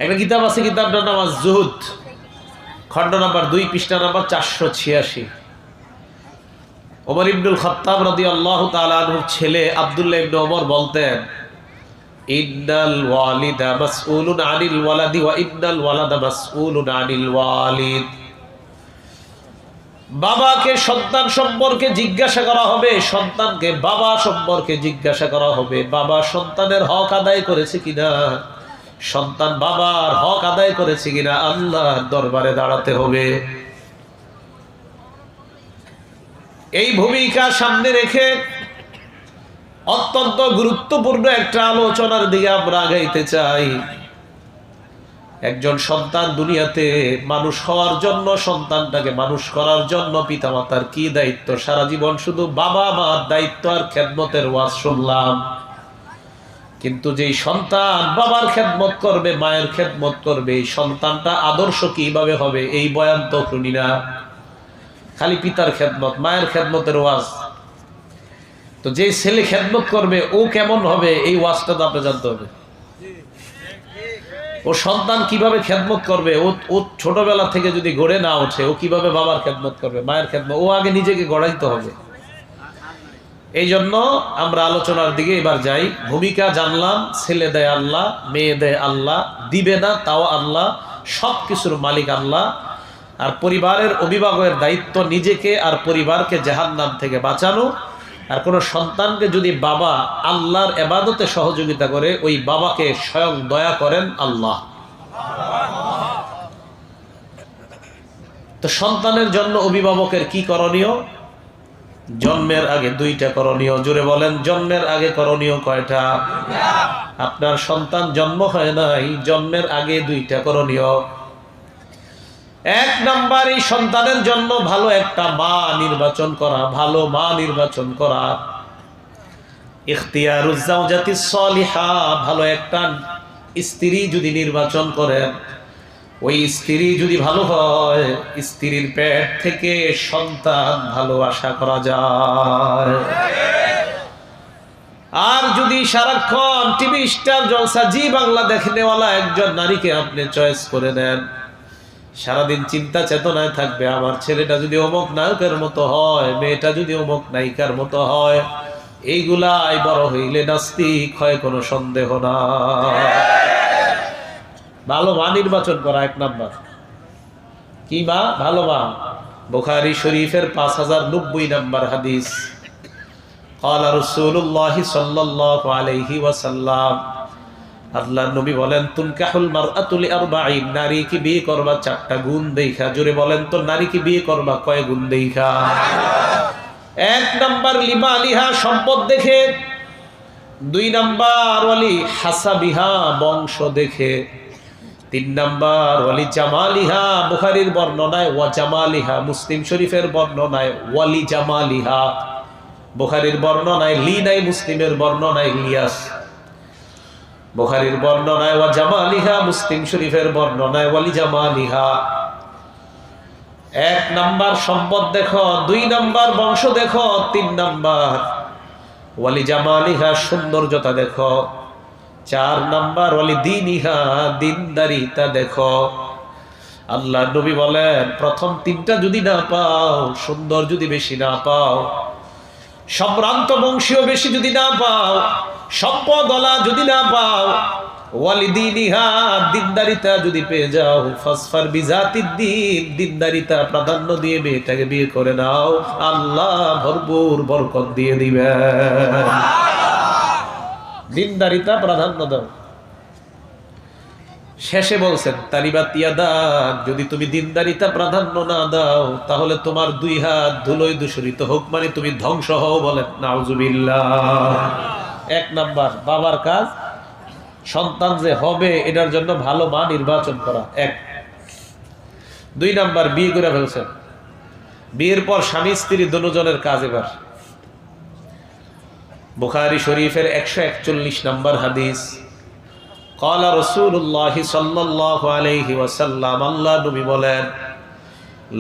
একটা কিতাব আছে, কিতাবটার নাম আজ-জুহুদ, খণ্ড নাম্বার 2, পৃষ্ঠা নাম্বার 486। ওমর ইবনুল খাত্তাব রাদিয়াল্লাহু তাআলা আনহুর ছেলে আব্দুল্লাহ ইবনে ওমর বলতেন, ইন্নাল ওয়ালিদা মাসউলুন আনিল ওয়ালাদি ওয়া ইন্নাল ওয়ালাদা মাসউলুন আনিল ওয়ালিদ। বাবাকে সন্তান সম্পর্কে জিজ্ঞাসা করা হবে, সন্তানকে বাবা সম্পর্কে জিজ্ঞাসা করা হবে। বাবা সন্তানের হক আদায় করেছে কিনা, সন্তান বাবার হক আদায় করেছে কিনা আল্লাহর দরবারে দাঁড়াতে হবে। এই ভূমিকা সামনে রেখে অত্যন্ত গুরুত্বপূর্ণ একটা আলোচনার দিকে আমরা আগাইতে চাই। একজন সন্তান দুনিয়াতে মানুষ হওয়ার জন্য, সন্তানটাকে মানুষ করার জন্য পিতামাতার কি দায়িত্ব। সারা জীবন শুধু বাবা মার দায়িত্ব আর খেদমতের ওয়াজ শুনলাম, কিন্তু যেই সন্তান বাবার খেদমত করবে, মায়ের খেদমত করবে, এই সন্তানটা আদর্শ কিভাবে হবে এই বয়ান তো শুনি না। খালি পিতার খেদমত, মায়ের খেদমতের ওয়াজ। তো যে ছেলে খেদমত করবে ও কেমন হবে এই ওয়াজটা তো আপনি জানতে হবে। ও সন্তান কিভাবে খেদমত করবে, ও ছোটবেলা থেকে যদি গড়ে না ওঠে, ও কিভাবে বাবার খেদমত করবে, মায়ের খেদমত, ও আগে নিজেকে গড়াইতে হবে। এই জন্য আমরা আলোচনার দিকে এবার যাই। ভূমিকা জানলাম, ছেলে দেয় আল্লাহ, মেয়ে দেয় আল্লাহ, দিবে না তাও আল্লাহ, সব কিছুর মালিক আল্লাহ। আর পরিবারের অভিভাবকের দায়িত্ব নিজেকে আর পরিবারকে জাহান্নাম থেকে বাঁচানো। আর কোনো সন্তানকে যদি বাবা আল্লাহর ইবাদতে সহযোগিতা করে, ওই বাবাকে স্বয়ং দয়া করেন আল্লাহ। তো সন্তানের জন্য অভিভাবকের কি করণীয়? জন্মের আগে 2টা করণীয়। জোরে বলেন, জন্মের আগে করণীয় কয়টা? আপনার সন্তান জন্ম হয় নাই, জন্মের আগে 2টা করণীয়। 1 নাম্বার, এই সন্তানের জন্য ভালো একটা মা নির্বাচন করা, ভালো মা নির্বাচন করা। ইখতিয়ারুজ জাওজাতিস সালিহা, ভালো একটা স্ত্রী যদি নির্বাচন করেন, ওই স্ত্রী যদি ভালো হয়, স্ত্রীর পেট থেকে সন্তান ভালো আশা করা যায়। আর যদি সারাক্ষণ টিভি স্টার জলসা জি বাংলা দেখনেওয়ালা একজন নারীকে আপনি চয়েস করে নেন, সারাদিন চিন্তা চেতনায় থাকবে, আমার ছেলেটা যদি অমুক নায়কের মতো হয়, মেয়েটা যদি অমুক নায়িকার মতো হয়, এইগুলাই বড় হইলে নাস্তিক হয়, কোনো সন্দেহ না। ভালো মা নির্বাচন করা 1 নাম্বার। কি মা? ভালো মা। বুখারী শরীফের 5090 নাম্বার হাদিস। ক্বালা রাসূলুল্লাহ সাল্লাল্লাহু আলাইহি ওয়াসাল্লাম, আল্লাহর নবী বলেন, তুনকাহুল মারআতু লিআরবাঈন, নারী কি বিয়ে করবা 4টা গুণ দেখা। জোরে বলেন তো, নারী কি বিয়ে করবা কয় গুণ দেখা? 1 নাম্বার লিমালিহা, সম্পদ দেখে। 2 নাম্বার ওয়ালি হাসাবিহা, বংশ দেখে। 3 নাম্বার ওয়ালি জামালিহা, বুখারীর বর্ণনায় ওয়া জামালিহা, মুসলিম শরীফের বর্ণনায় ওয়ালি জামালিহা। বুখারীর বর্ণনায় লি নাই, মুসলিমের বর্ণনায় লিয়াস। বুখারীর বর্ণনায় ওয়া জামালিহা, মুসলিম শরীফের বর্ণনায় ওয়ালি জামালিহা। 1 নাম্বার সম্পদ দেখো, 2 নাম্বার বংশ দেখো, 3 নাম্বার ওয়ালি জামালিহা, সৌন্দর্যতা দেখো, 4 নাম্বার ওয়ালি দীনিহা, দিনদারিতা দেখো। আল্লাহ নবী বলেন, প্রথম 3টা যদি না পাও, সুন্দর যদি বেশি না পাও, সম্ভ্রান্ত বংশীয় বেশি যদি না পাও, সম্পদওয়ালা যদি না পাও, ওয়ালিদিনিহা, দিনদারিতা যদি পেয়ে যাও, ফাসফার বিজাতিদ দ্বীন, দিনদারিতা প্রাধান্য দিয়ে মেয়েটাকে বিয়ে করে নাও, আল্লাহ ভরপুর বরকত দিয়ে দিবেন। দিনদারিতা প্রাধান্য দাও। শেষে বলছেন, তালিবাত ইয়াদাক, যদি তুমি দিনদারিতা প্রাধান্য না দাও, তাহলে তোমার 2 হাত ধুলোয় দূষিত হোক, মানে তুমি ধ্বংস হও। বলেন নাউজুবিল্লাহ। 1 নাম্বার বাবার কাজ, সন্তান যে হবে এটার জন্য ভালো মা নির্বাচন করা। 1। 2 নাম্বার, বিয়ে করে ফেলছেন, বিয়ের পর স্বামী স্ত্রী দুজনের কাজ। এবার বুখারী শরীফের 141 নাম্বার হাদিস। ক্বালা রাসূলুল্লাহ সাল্লাল্লাহু আলাইহি ওয়াসাল্লাম, আল্লাহ নবী বলেন,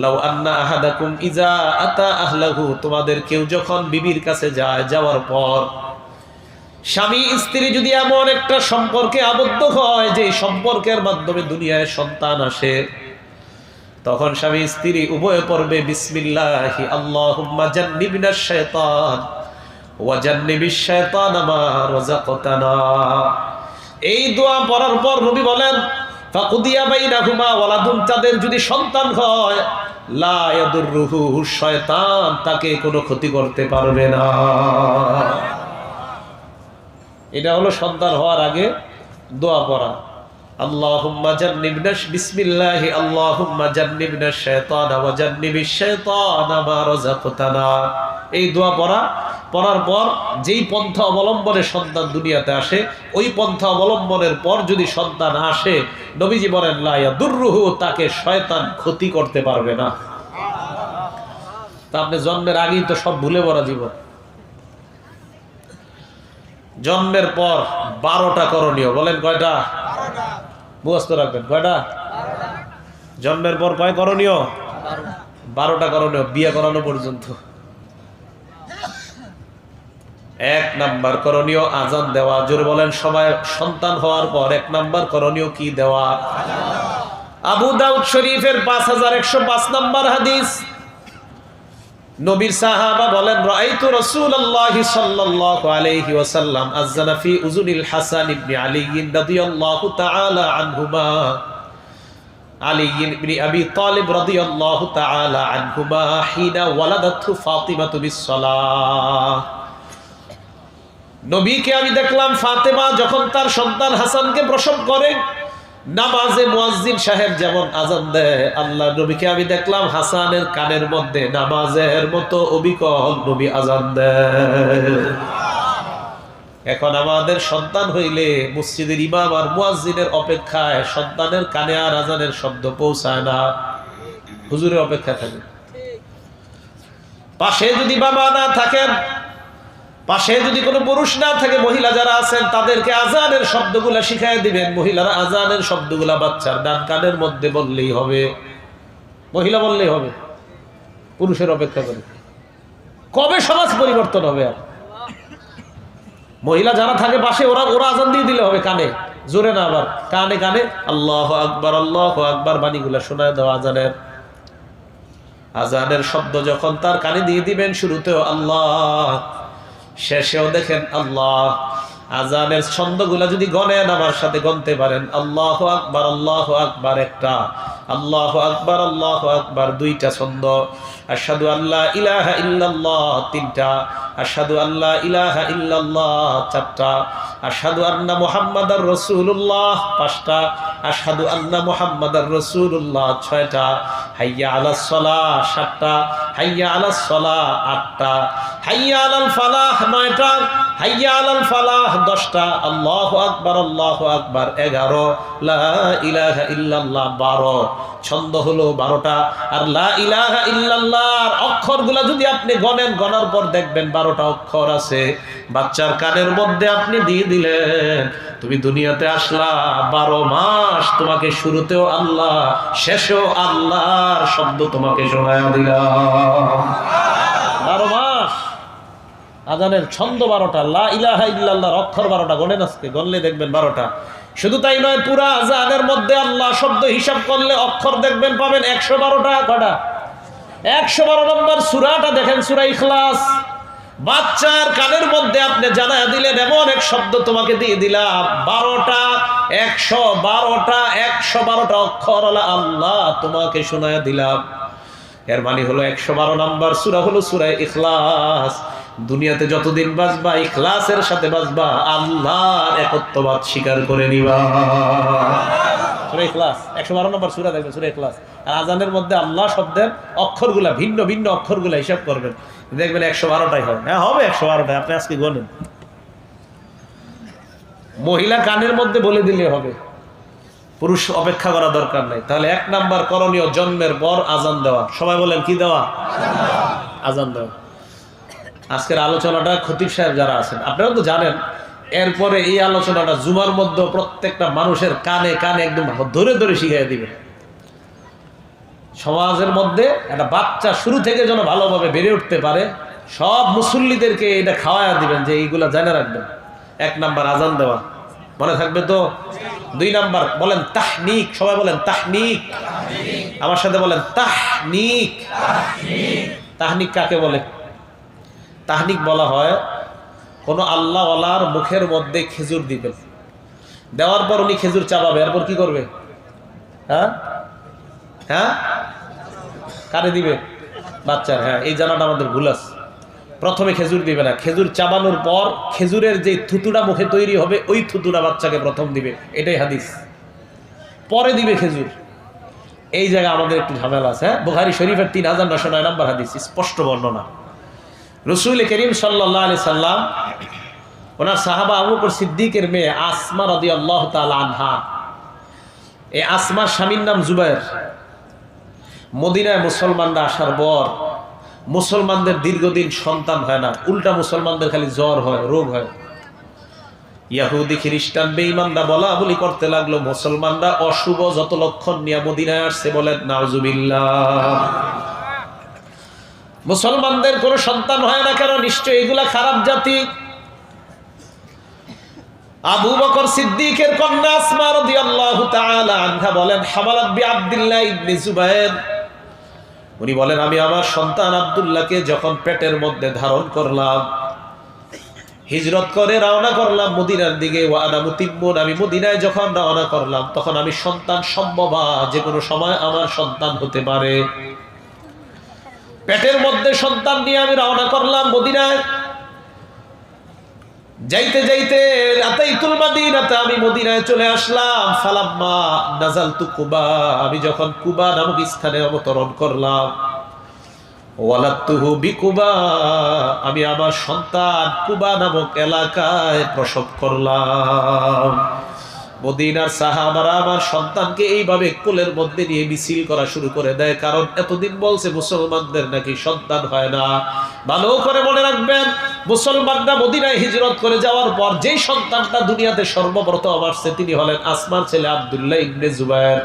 লাউ আন্না আহাদাকুম ইজা আতা আহলাহু, তোমাদের কেউ যখন বিবির কাছে যায়, যাওয়ার পর স্বামী স্ত্রী যদি এমন একটা সম্পর্কে আবদ্ধ হয় যে সম্পর্কের মাধ্যমে দুনিয়ায় সন্তান আসে, তখন স্বামী স্ত্রী উভয়ে পড়বে বিসমিল্লাহি আল্লাহুম্মা জান্নিবনাশ শাইতান ওয়া জান্নিবিশ শাইতানা মা রাযাকতানা। এই দোয়া পড়ার পর নবী বলেন ফাকুদিয়া বাইনাহুমা ওয়ালাদুন, তাদের যদি সন্তান হয় লা ইয়াদুররুহু, শয়তান তাকে কোনো ক্ষতি করতে পারবে না। এটা হলো সন্তান হওয়ার আগে দোয়া পড়া। আল্লাহুম্মা জান্নিবনাশ বিসমিল্লাহি আল্লাহুম্মা জান্নিবনাশ শাইতানা ওয়া জান্নিবিশ শাইতানা মা রাযাকতানা। এই দোয়া পড়ার পর যেই পন্থা অবলম্বনে সন্তান দুনিয়াতে আসে, ওই পন্থা অবলম্বনের পর যদি সন্তান আসে, নবীজি বলেন লা ইয়াদুররুহু, তাকে শয়তান ক্ষতি করতে পারবে না। তা আপনি জন্মের আগেই তো সব ভুলে ভরা জীবন। জন্মের পর 12টা করণীয়, বলেন কয়টা? মুখস্থ রাখবেন কয়টা? জন্মের পর কয় করণীয়? 12টা করণীয়, বিয়ে করানো পর্যন্ত। 1 নাম্বার করণীয় আযান দেওয়া। জোরে বলেন সবাই, সন্তান হওয়ার পর 1 নাম্বার করণীয় কি দেওয়া? আবু দাউদ শরীফের 5105 নাম্বার হাদিস। নবীর সাহাবা বলেন রাআইতু রাসূলুল্লাহ সাল্লাল্লাহু আলাইহি ওয়াসাল্লাম আযানা ফি উযুনিল হাসান ইবনে আলী রাদিয়াল্লাহু তাআলা আনহুমা, আলী ইবনে আবি তালিব রাদিয়াল্লাহু তাআলা আনহুমা হিনা ওয়ালাদাতহু ফাতিমাতু বিস-সালাহ। নবীকে আমি দেখলাম ফাতেমা যখন তার সন্তান হাসানকে প্রসব করে, নামাজে মুয়াজ্জিন সাহেব যেমন আযান দেয়, আল্লাহ নবীকে আমি দেখলাম হাসানের কানের মধ্যে নামাজের মতো অবিকল নবী আযান দেয়। এখন আমাদের সন্তান হইলে মসজিদের ইমাম আর মুয়াজ্জিনের অপেক্ষায় সন্তানের কানে আর আযানের শব্দ পৌঁছায় না, হুজুরের অপেক্ষা থাকে। পাশে যদি বাবা না থাকেন, পাশে যদি কোনো পুরুষ না থাকে, মহিলা যারা আছেন তাদেরকে আযানের শব্দগুলা শিখায় দিবেন। মহিলারা আযানের শব্দগুলা বাচ্চার ডান কানের মধ্যে বললেই হবে, মহিলা বললেই হবে, পুরুষের অপেক্ষা করে। কবে সমাজ পরিবর্তন হবে? আর মহিলা যারা থাকে পাশে, ওরা আযান দিয়ে দিলে হবে কানে, জোরে না, আবার কানে কানে আল্লাহু আকবার আল্লাহু আকবার বাণীগুলা শোনায় দাও। আযানের শব্দ যখন তার কানে দিয়ে দিবেন, শুরুতেও আল্লাহ, শেষেও দেখেন আল্লাহ। আযানের ছন্দগুলা যদি গণেন, আমার সাথে গণতে পারেন। আল্লাহু আকবার একটা, আল্লাহু আকবার 2টা ছন্দ, আশহাদু আল্লা ইলাহা ইল্লাল্লাহ 3টা, আশহাদু আল্লা ইলাহা ইল্লাল্লাহ 4টা, আশহাদু আন্না মুহাম্মাদার রাসূলুল্লাহ 5টা, আশহাদু আন্না মুহাম্মাদার রাসূলুল্লাহ 6টা, হাইয়া আলাস সালাহ 7টা, হাইয়া আলাস সালাহ 8টা, হাইয়া আলাল ফালাহ 9টা, হাইয়া আলাল ফালাহ 10টা, আল্লাহু আকবার 11, লা ইলাহা ইল্লাল্লাহ 12। ছন্দ হলো 12টা। আর লা ইলাহা ইল্লাল্লাহর অক্ষরগুলা যদি আপনি গণেন, গণার পর দেখবেন 12টা অক্ষর আছে। বাচ্চার কানের মধ্যে আপনি দিয়ে দিলেন, তুমি দুনিয়াতে আসলা, 12 মাস তোমাকে শুরুতেও আল্লাহ, শেষেও আল্লাহর শব্দ তোমাকে শোনায়া দিলাম। 12 মাস আযানের ছন্দ 12টা, লা ইলাহা ইল্লাল্লাহর অক্ষর 12টা। গণেন আজকে, গণলে দেখবেন 12টা। শুধু তাই নয়, পুরা আযানের মধ্যে আল্লাহ শব্দ হিসাব করলে অক্ষর দেখবেন পাবেন 112টা। কটা? 112 নম্বর সূরাটা দেখেন, সূরা ইখলাস। বাচ্চার কানের মধ্যে আপনি জানায়া দিলেন, এমন এক শব্দ তোমাকে দিয়ে দিলাম, 12টা, 112টা অক্ষর আল্লাহ তোমাকে শোনায়া দিলাম। এর মানে হলো 112 নম্বর সূরা হলো সূরা ইখলাস। দুনিয়াতে যতদিন বাঁচবা ইখলাসের সাথে বাঁচবা, আল্লাহর একত্ববাদ স্বীকার করে নিবা। সূরা ইখলাস 112 নম্বর সূরা দেখবেন, সূরা ইখলাস। আর আযানের মধ্যে আল্লাহ শব্দের অক্ষরগুলা, ভিন্ন ভিন্ন অক্ষরগুলা হিসাব করবেন, দেখবেন 112টাই হয়। হ্যাঁ হবে 112টাই, আপনি আজকে গণেন। মহিলা কানের মধ্যে বলে দিলে হবে, পুরুষ অপেক্ষা করা দরকার নাই। তাহলে 1 নাম্বার করণীয় জন্মের পর আযান দেওয়া। সবাই বলেন কি দেওয়া? আযান দেওয়া। আজকের আলোচনাটা খতিব সাহেব যারা আছেন আপনারা তো জানেন। এরপরে এই আলোচনাটা জুমার মধ্যে প্রত্যেকটা মানুষের কানে কানে একদম ধরে ধরে শিখিয়ে দিবেন। সমাজের মধ্যে একটা বাচ্চা শুরু থেকে যেন ভালোভাবে বেড়ে উঠতে পারে, সব মুসল্লিদেরকে এটা খাওয়ায়া দিবেন যে এইগুলা জেনে রাখবেন। এক নাম্বার আজান দেওয়া, মনে থাকবে তো? 2 নাম্বার বলেন তাহনিক, সবাই বলেন তাহনিক, আমার সাথে বলেন তাহনিক। তাহনিক কাকে বলে? তাহনিক বলা হয় কোন আল্লাহওয়ালার মুখের মধ্যে খেজুর দিবেন, দেওয়ার পর উনি খেজুর চাবাবে, এরপর কি করবে? হ্যাঁ হ্যাঁ, কারে দিবে? বাচ্চার। হ্যাঁ, এই জানাটা আমাদের ভুল আছে। প্রথমে খেজুর দিবে না, খেজুর চাবানোর পর খেজুরের যে থুতুটা মুখে তৈরি হবে ওই থুতুটা বাচ্চাকে প্রথম দিবে, এটাই হাদিস। পরে দিবে খেজুর। এই জায়গায় আমাদের একটু ঝামেলা আছে। হ্যাঁ, বুখারী শরীফের 3909 নম্বর হাদিস, স্পষ্ট বর্ণনা। রাসূল করিম সাল্লাল্লাহু আলাইহি সাল্লাম ওনার সাহাবা আবু বকর সিদ্দিকের মেয়ে আসমা রাদিয়াল্লাহু তাআলা আনহা, এই আসমার স্বামীর নাম জুবায়ের। মদিনায় মুসলমানরা আসার পর মুসলমানদের দীর্ঘদিন সন্তান হয় না, উল্টা মুসলমানদের খালি জ্বর হয়, রোগ হয়। ইহুদি খ্রিস্টান বেঈমানরা বলা বলি করতে লাগলো, মুসলমানরা অশুভ যত লক্ষণ নিয়ে মদিনায় আসছে, বলেন নাউজুবিল্লাহ। মুসলমানদের কোনো সন্তান হয় না কেন? নিশ্চয় এগুলা খারাপ জাতি। আবু বকর সিদ্দিকের কন্যা আসমা রাদিয়াল্লাহু তাআলা আনহা বলেন, হামালাত বি আব্দুল্লাহ ইবনে জুবায়ের, উনি বলেন আমি আমার সন্তান আব্দুল্লাহকে যখন পেটের মধ্যে ধারণ করলাম, হিজরত করে রওনা করলাম মদিনার দিকে, ওয়া আনা মুতিম্মুন, আমি মদিনায় যখন রওনা করলাম তখন আমি সন্তান সম্ভবা, যে কোনো সময় আমার সন্তান হতে পারে। পেটের মধ্যে সন্তান নিয়ে আমি রওনা করলাম মদিনায়। যাইতে যাইতে আতাইতুল মাদিনাতে, আমি মদিনায় চলে আসলাম। ফালাম্মা নাযালতু কুবা, আমি যখন কুবা নামক স্থানে অবতরণ করলাম, ওয়ালাদতুহু বিকুবা, আমি আমার সন্তান কুবা নামক এলাকায় প্রসব করলাম। মদিনার সাহাবারা আমার সন্তানকে এইভাবে কোলের মধ্যে নিয়ে মিছিল করা শুরু করে দেয়, কারণ এতদিন বলছে মুসলমানদের নাকি সন্তান হয় না। ভালো করে মনে রাখবেন, মুসলমানরা মদিনায় হিজরত করে যাওয়ার পর যেই সন্তানটা দুনিয়াতে সর্বপ্রথম আসছে তিনি হলেন আসমার ছেলে আব্দুল্লাহ ইবনে জুবায়ের,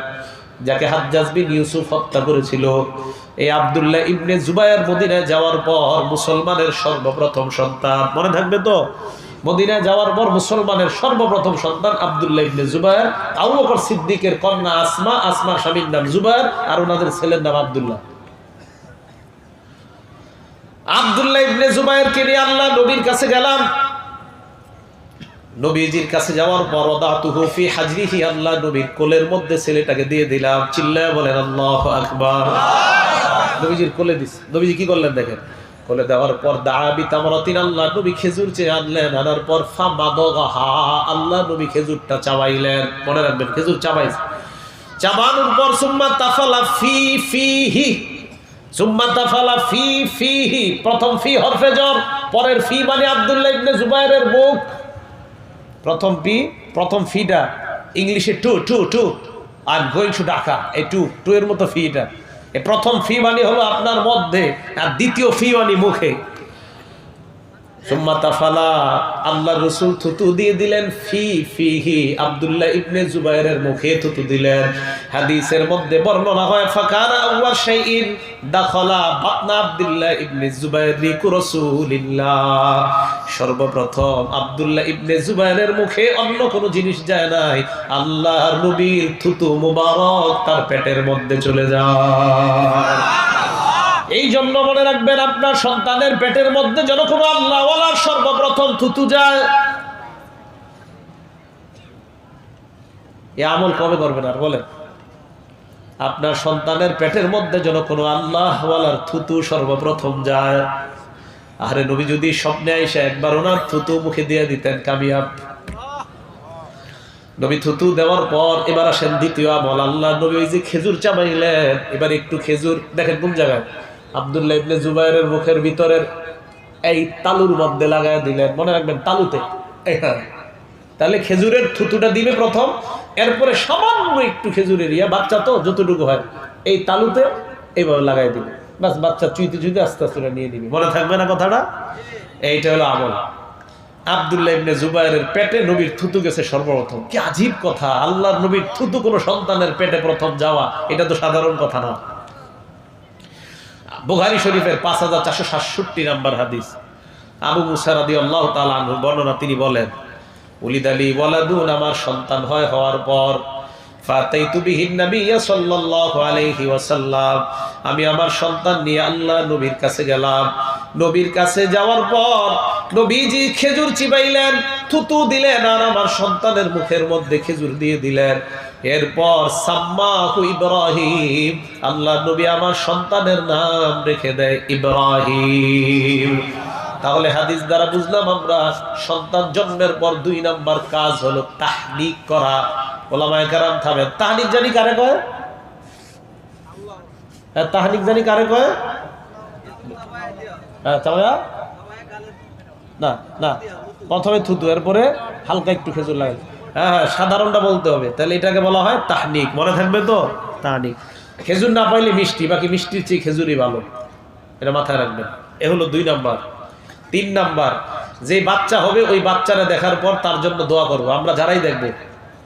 যাকে হাজ্জাজ বিন ইউসুফ হত্যা করেছিল। এই আব্দুল্লাহ ইবনে জুবায়ের মদিনায় যাওয়ার পর মুসলমানের সর্বপ্রথম সন্তান, মনে থাকবে তো? মদিনায় যাওয়ার পর মুসলমানের সর্বপ্রথম সন্তান আব্দুল্লাহ ইবনে জুবায়ের। আবু বকর সিদ্দিকের কন্যা আসমা, আসমার স্বামীর নাম জুবায়ের, আর ওনাদের ছেলের নাম আব্দুল্লাহ। আব্দুল্লাহ ইবনে জুবায়েরকে নিয়ে আল্লাহ নবীর কাছে গেলাম। নবীজির কাছে যাওয়ার পর ওয়াদাতুহু ফি হাজরিহি, আল্লাহ নবীর কোলের মধ্যে ছেলেটাকে দিয়ে দিলাম। চিল্লায় বলেন আল্লাহু আকবার। নবীজির কোলে দিস। নবীজি কি করলেন দেখেন, কোলে দেওয়ার পর দাবি তামরাতিন, আল্লাহ নবী খেজুর চেয়ে আনলেন। আনার পর ফামাদগাহা, আল্লাহ নবী খেজুরটা চাবাইলেন। মনে রাখবেন, খেজুর চাবাইছে। চাবানোর পর সুম্মা তাফালা ফি ফিহি, সুম্মা তাফালা ফি ফিহি, প্রথম ফি হরফে জর, পরের ফি মানে আব্দুল্লাহ ইবনে জুবায়েরের মুখ। প্রথম ফিটা ইংলিশে টু টু টু, আর গোয়িং টু ঢাকা, এই টু টু এর মতো ফিটা। এই প্রথম ফি মানে হলো আপনার মধ্যে, আর দ্বিতীয় ফি মানে মুখে। সুম্মা তাফালা, আল্লাহ রাসূল থুতু দিয়ে দিলেন ফি ফিহি, আব্দুল্লাহ ইবনে জুবায়েরের মুখে থুতু দিলেন। হাদিসের মধ্যে বর্ণনা হয় ফাকানা আউয়াল শাইইন দাখালা বাতনা আব্দুল্লাহ ইবনে জুবায়ের রিকু রাসূলিল্লাহ, সর্বপ্রথম আব্দুল্লাহ ইবনে জুবায়েরের মুখে অন্য কোনো জিনিস যায় নাই, আল্লাহর নবীর থুতু মুবারক তার পেটের মধ্যে চলে যায়। এই জন্য মনে রাখবেন, আপনার সন্তানের পেটের মধ্যে যেন কোনো আল্লাহওয়ালার সর্বপ্রথম থুতু যায়। এই আমল কবে করবেন আর বলেন? আপনার সন্তানের পেটের মধ্যে যেন কোনো আল্লাহওয়ালার থুতু সর্বপ্রথম যায়। আরে নবী যদি স্বপ্নে আইসা একবার ওনার থুতু মুখে দিয়ে দিতেন, কামিয়াব। নবী থুতু দেওয়ার পর এবার আসেন দ্বিতীয় আমল। আল্লাহ নবী ওই যে খেজুর চাবাইলেন, এবার একটু খেজুর দেখেন কোন জায়গায়, আব্দুল্লাহ ইবনে জুবায়েরের মুখের ভিতরের এই তালুর মধ্যে লাগায় দিলেন। মনে রাখবেন, তালুতে। তাহলে খেজুরের থুতুটা দিবে প্রথম, এরপরে সামান্য একটু খেজুরের বাচ্চা তো যতটুকু হয় এই তালুতে এইভাবে লাগাই দিবে, বাস বাচ্চা চুইতে চুইতে আস্তে আস্তে নিয়ে নিবি। মনে থাকবে না কথাটা? এইটা হলো আমল। আব্দুল্লাহ ইবনে জুবায়েরের পেটে নবীর থুতু গেছে সর্বপ্রথম। কি আজীব কথা, আল্লাহর নবীর থুতু কোনো সন্তানের পেটে প্রথম যাওয়া, এটা তো সাধারণ কথা না। বুখারী শরীফের 5467 নম্বর হাদিস, আবু মুসা রাদিয়াল্লাহু তাআলা আনহু বর্ণনা, তিনি বলেন উলিদালি ওয়ালাদুন, আমার সন্তান হয়, হওয়ার পর ফাতাইতু বিহিন নাবিয়্যা সাল্লাল্লাহু আলাইহি ওয়াসাল্লাম, আমি আমার সন্তান নিয়ে আল্লাহ নবীর কাছে গেলাম। নবীর কাছে যাওয়ার পর নবীজি খেজুর চিবাইলেন, থুতু দিলেন আর আমার সন্তানের মুখের মধ্যে খেজুর দিয়ে দিলেন। এরপর সাম্মাহু ইব্রাহিম, আল্লাহ নবী আমার সন্তানের নাম রেখে দেয় ইব্রাহিম। তাহলে হাদিস দ্বারা বুঝলাম আমরা সন্তান জন্মের পর 2 নাম্বার কাজ হলো তাহনিক করা। ওলামায়ে কেরাম থামেন, তাহনিক জানি কারে কয়? হ্যাঁ, তাহনিক জানি কারে কয়? হ্যাঁ চাওয়া না, না প্রথমে থুতু, এরপরে হালকা একটু খেজুর লাগে। হ্যাঁ হ্যাঁ, সাধারণটা বলতে হবে, তাহলে এটাকে বলা হয় তাহনিক। মনে থাকবে তো? তাহনিক। খেজুর না পাইলে মিষ্টি, বাকি মিষ্টির চেয়ে খেজুরই ভালো, এটা মাথায় রাখবেন। এ হলো 2 নাম্বার। 3 নাম্বার, যে বাচ্চা হবে ওই বাচ্চারা দেখার পর তার জন্য দোয়া করবো। আমরা যারাই দেখবো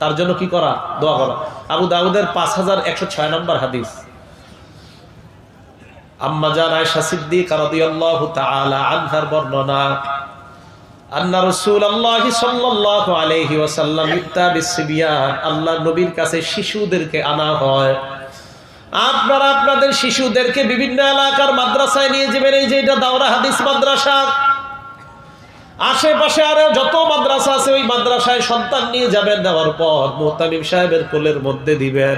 তার জন্য কি করা? দোয়া করা। আবু দাউদের 5106 নম্বর হাদিস, আম্মা জান আয়েশা সিদ্দিকা রাদিয়াল্লাহু তাআলা আনহার বর্ণনা, আন্না রাসূলুল্লাহ সাল্লাল্লাহু আলাইহি ওয়াসাল্লাম ইত্তা বিসবিয়ান, আল্লাহর নবীর কাছে শিশুদেরকে আনা হয়। আপনারা আপনাদের শিশুদেরকে বিভিন্ন এলাকার মাদ্রাসায় নিয়ে যাবেন। এই যে এটা দাওরা হাদিস মাদ্রাসা, আশেপাশে আরো যত মাদ্রাসা আছে ওই মাদ্রাসায় সন্তান নিয়ে যাবেন। দেওয়ার পর মুহতামিম সাহেবের কোলের মধ্যে দিবেন।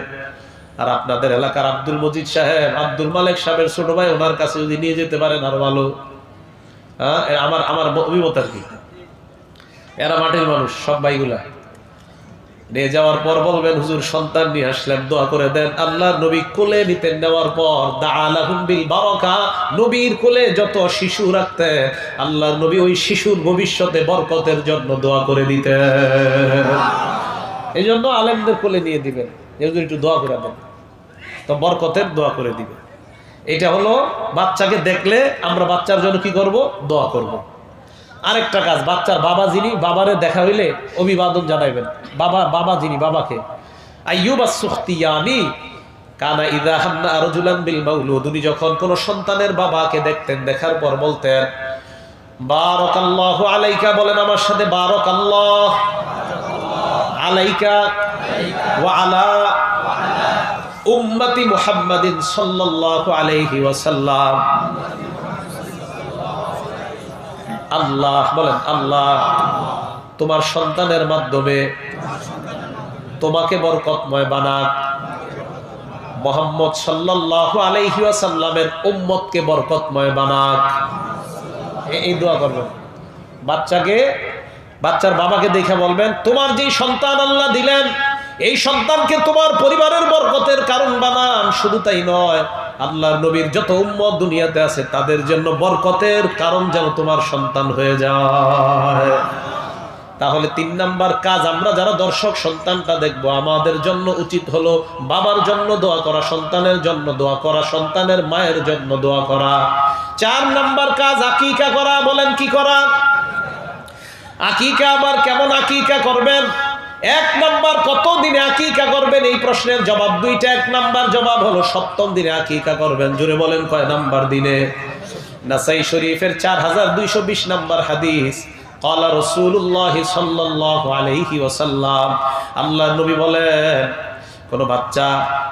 আর আপনাদের এলাকার আব্দুল মজিদ সাহেব, আব্দুল মালিক সাহেবের ছোট ভাই, ওনার কাছে যদি নিয়ে যেতে পারেন আর ভালো। আমার অভিমত আর কি, এরা মাটির মানুষ সব ভাইগুলা। নিয়ে যাওয়ার পর বলবেন, হুজুর সন্তান নিয়ে আসলেন, দোয়া করে দেন। আল্লাহর নবী কোলে নিতেন, নেওয়ার পর দাআলাহুম বিল বারাকা, নবীর কোলে যত শিশু রাখতেন আল্লাহর নবী ওই শিশুর ভবিষ্যতে বরকতের জন্য দোয়া করে দিতেন। এই জন্য আলেমদের কোলে নিয়ে দিবেন, একটু দোয়া করে দেন, তো বরকতের দোয়া করে দিবেন। এটা হলো বাচ্চাকে দেখলে আমরা বাচ্চার জন্য কি করব? দোয়া করব। আরেকটা কাজ, বাচ্চার বাবা যিনি, বাবারে দেখা হইলে অভিবাদন জানাইবেন। বাবা যিনি, বাবাকে। আইয়ুব আস-সুখতিয়ানি কানা ইযা হান্না রাজুলান বিল মাউলুদ, উনি যখন কোন সন্তানের বাবাকে দেখতেন, দেখার পর বলতেন বারাকাল্লাহু আলাইকা, বলেন আমার সাথে, বারাকাল্লাহ আলাইকা ওয়া আলা উম্মতি মুহাম্মাদিন সাল্লাল্লাহু আলাইহি ওয়াসাল্লাম। আল্লাহ, বলেন আল্লাহ তোমার সন্তানের মাধ্যমে তোমাকে বরকতময় বানাক, মুহাম্মদ সাল্লাল্লাহু আলাইহি ওয়াসাল্লামের উম্মতকে বরকতময় বানাক। এই দোয়া করবেন। বাচ্চার বাবাকে দেখে বলবেন, তোমার যেই সন্তান আল্লাহ দিলেন এই সন্তানকে তোমার পরিবারের বরকতের কারণ বানান। শুধু তাই নয়, আল্লাহর নবীর যত উম্মত দুনিয়াতে আছে তাদের জন্য বরকতের কারণ যেন তোমার সন্তান হয়ে যায়। তাহলে 3 নাম্বার কাজ, আমরা যারা দর্শক সন্তানটা দেখবো, আমাদের জন্য উচিত হলো বাবার জন্য দোয়া করা, সন্তানের জন্য দোয়া করা, সন্তানের মায়ের জন্য দোয়া করা। 4 নাম্বার কাজ আকিকা করা। বলেন কি করা? আকিকা। আবার কেমন আকিকা করবেন? 1 নাম্বার, কত দিনে আকিকা করবেন? এই প্রশ্নের জবাব 2টা। 1 নাম্বার জবাব হলো 7ম দিনে আকিকা করবেন। জোরে বলেন কয় নাম্বার দিনে? নাসাই শরীফের 4220 নাম্বার হাদিস, ক্বালা রাসূলুল্লাহ সাল্লাল্লাহু আলাইহি ওয়াসাল্লাম, আল্লাহর নবী বলেন, কোন বাচ্চা,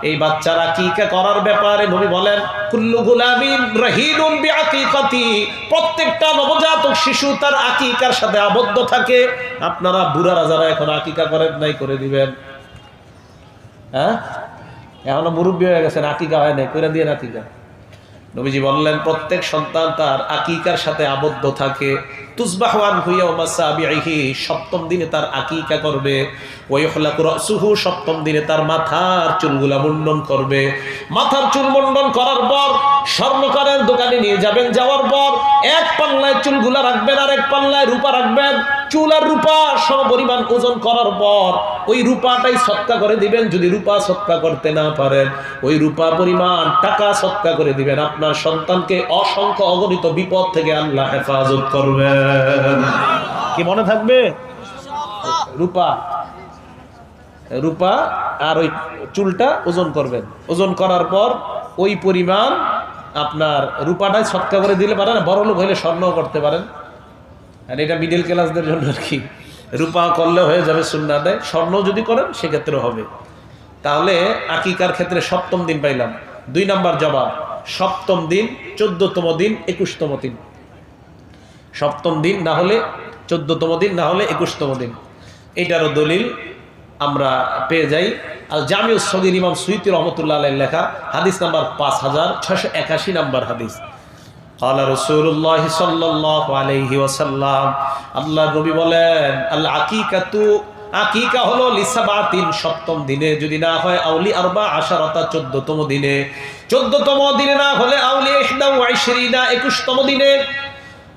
এই বাচ্চার আকিকা করার ব্যাপারে নবী বলেন, কুল্লু গুলামিন রাহিনুন বিআকিকাতি, প্রত্যেকটা নবজাতক শিশু তার আকিকার সাথে আবদ্ধ থাকে। আপনারা বুড়ারা যারা এখন আকিকা করেন নাই, করে দিবেন। হ্যাঁ, এখনো মুরব্বী হয়ে গেছেন, আকিকা হয় নাই, করে দিয়ে আকিকা। নবীজি বললেন, প্রত্যেক সন্তান তার আকিকার সাথে আবদ্ধ থাকে। তুসবাহু আনহু ইয়াওমা সাবিহি, 7ম দিনে তার আকিকা করবে। ওয়া ইখলাকু রাসুহু, 7ম দিনে তার মাথার চুলগুলা মুন্ডন করবে। মাথার চুল মুন্ডন করার পর স্বর্ণকারের দোকানে নিয়ে যাবেন। যাওয়ার পর 1 পাল্লায় চুলগুলা রাখবেন আর 1 পাল্লায় রূপা রাখবেন। চুল আর রূপা সমপরিমাণ ওজন করার পর ওই রূপাটাই সদকা করে দিবেন। যদি রূপা সদকা করতে না পারেন, ওই রূপা পরিমাণ টাকা সদকা করে দিবেন। আপনার সন্তানকে অসংখ্য অগণিত বিপদ থেকে আল্লাহ হেফাজত করবেন। কি মনে থাকবে? রূপা আর ওই চুলটা ওজন করবেন। ওজন করার পর ওই পরিমাণ আপনার রূপাটাই সদকা করে দিলে পারেন। বড় লোক হইলে স্বর্ণ করতে পারেন, আর এটা মিডল ক্লাসদের জন্য আর কি। রূপা করলে হয়ে যাবে সুন্নাহ আদায়, স্বর্ণ যদি করেন সেক্ষেত্রে হবে। তাহলে আকিকার ক্ষেত্রে সপ্তম দিন পাইলাম। 2 নাম্বার জবাব, সপ্তম দিন, 14তম দিন, 21তম দিন। সপ্তম দিন না হলে 14তম দিন, না হলে 21তম দিন। এটারও দলিল আমরা পেয়ে যাই আল জামিউস সগীর ইমাম সুয়ুতী রহমতুল্লাহ আলাইহির লেখা, হাদিস নাম্বার 5681 নাম্বার হাদিস। ক্বালা রাসূলুল্লাহ সাল্লাল্লাহু আলাইহি ওয়াসাল্লাম, আল্লাহর নবী বলেন, আল আকিকাতু, আকিকা হলো লিসাবাতিন, সপ্তম দিনে, যদি না হয় আউলি আরবা আশারাতা, 14তম দিনে, 14তম দিনে না হলে আউলি 21 21তম দিনে।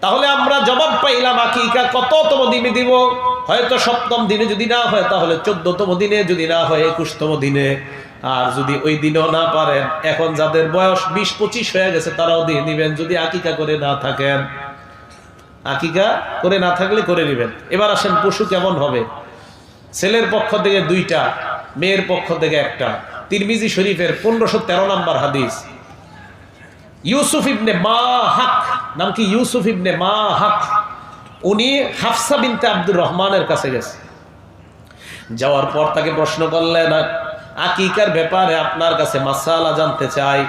তাহলে আমরা জবাব পাইলাম আকিকা কততম দিনে দিব? হয়তো সপ্তম দিনে, যদি না হয় তাহলে 14তম দিনে, যদি না হয় 21তম দিনে। আর যদি ওই দিনও না পারেন, এখন যাদের বয়স 20-25 হয়ে গেছে তারাও দিয়ে নিবেন, যদি আকিকা করে না থাকেন। আকিকা করে না থাকলে করে নিবেন। এবার আসেন পশু কেমন হবে? ছেলের পক্ষ থেকে 2টা, মেয়ের পক্ষ থেকে 1টা। তিরমিজি শরীফের 1513 নাম্বার হাদিস। ইউসুফ ইবনে মাহাক, নাম কি? ইউসুফ ইবনে মাহাক। উনি হাফসা বিনতে আব্দুর রহমানের কাছে গেছে। যাওয়ার পর তাকে প্রশ্ন করলেন, আকিকার ব্যাপারে আপনার কাছে মাসালা জানতে চাই।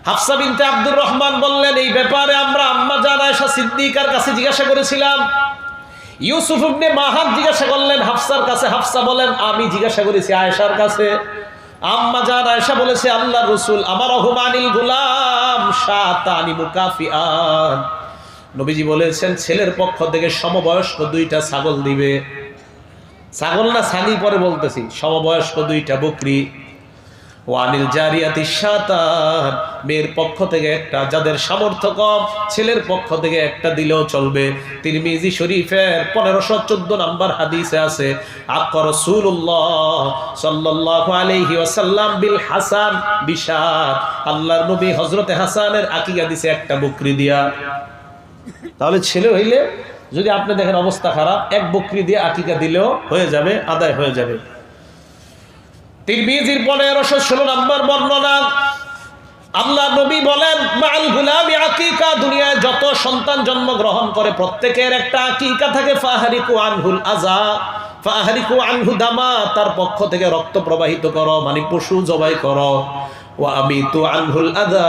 হাফসা বিনতে আব্দুর রহমান বললেন, এই ব্যাপারে আমরা আম্মা জান আয়েশা সিদ্দিকার কাছে জিজ্ঞাসা করেছিলাম। ইউসুফ ইবনে মাহাক জিজ্ঞাসা করলেন হাফসার কাছে। হাফসা বলেন, আমি জিজ্ঞাসা করেছি আয়েশার কাছে। আম্মা জান আয়েশা বলেছে, আল্লাহর রাসূল আমারহুম আনিল গুলাম শাতানি মুকাফিআন, নবীজি বলেছেন ছেলের পক্ষ থেকে সমবয়স্ক 2টা ছাগল দিবে। ছাগল না ছাগি পরে বলতেছি, সমবয়স্ক 2টা বকরি। ওয়ানিল জারিয়াতি শাতান, মেয়ের পক্ষ থেকে 1টা, যাদের সামর্থ্য কম ছেলের পক্ষ থেকে 1টা দিলেও চলবে। তিরমিজি শরীফের 1514 নাম্বার হাদিসে আছে, আক্কা রাসূলুল্লাহ সাল্লাল্লাহু আলাইহি ওয়াসাল্লাম বিল হাসান বিশাত, আল্লাহর নবী হযরতে হাসানের আকিকা দিছে 1টা বকরি দিয়া। তাহলে ছেলে হইলে যদি আপনি দেখেন অবস্থা খারাপ, 1 বকরি দিয়ে আকিকা দিলেও হয়ে যাবে, আদায় হয়ে যাবে। তিরমিজির 1516 নাম্বার বর্ণনা, আল্লাহ নবী বলেন, মাআল গুলামি আকিকা, দুনিয়ায় যত সন্তান জন্মগ্রহণ করে প্রত্যেকের একটা আকিকা থাকে। ফাহারিকু আনহুল আযা, ফাহারিকু আনহু দামা, তার পক্ষ থেকে রক্ত প্রবাহিত করো, মানে পশু জবাই করো। ওয়া আমিতু আনহুল আযা,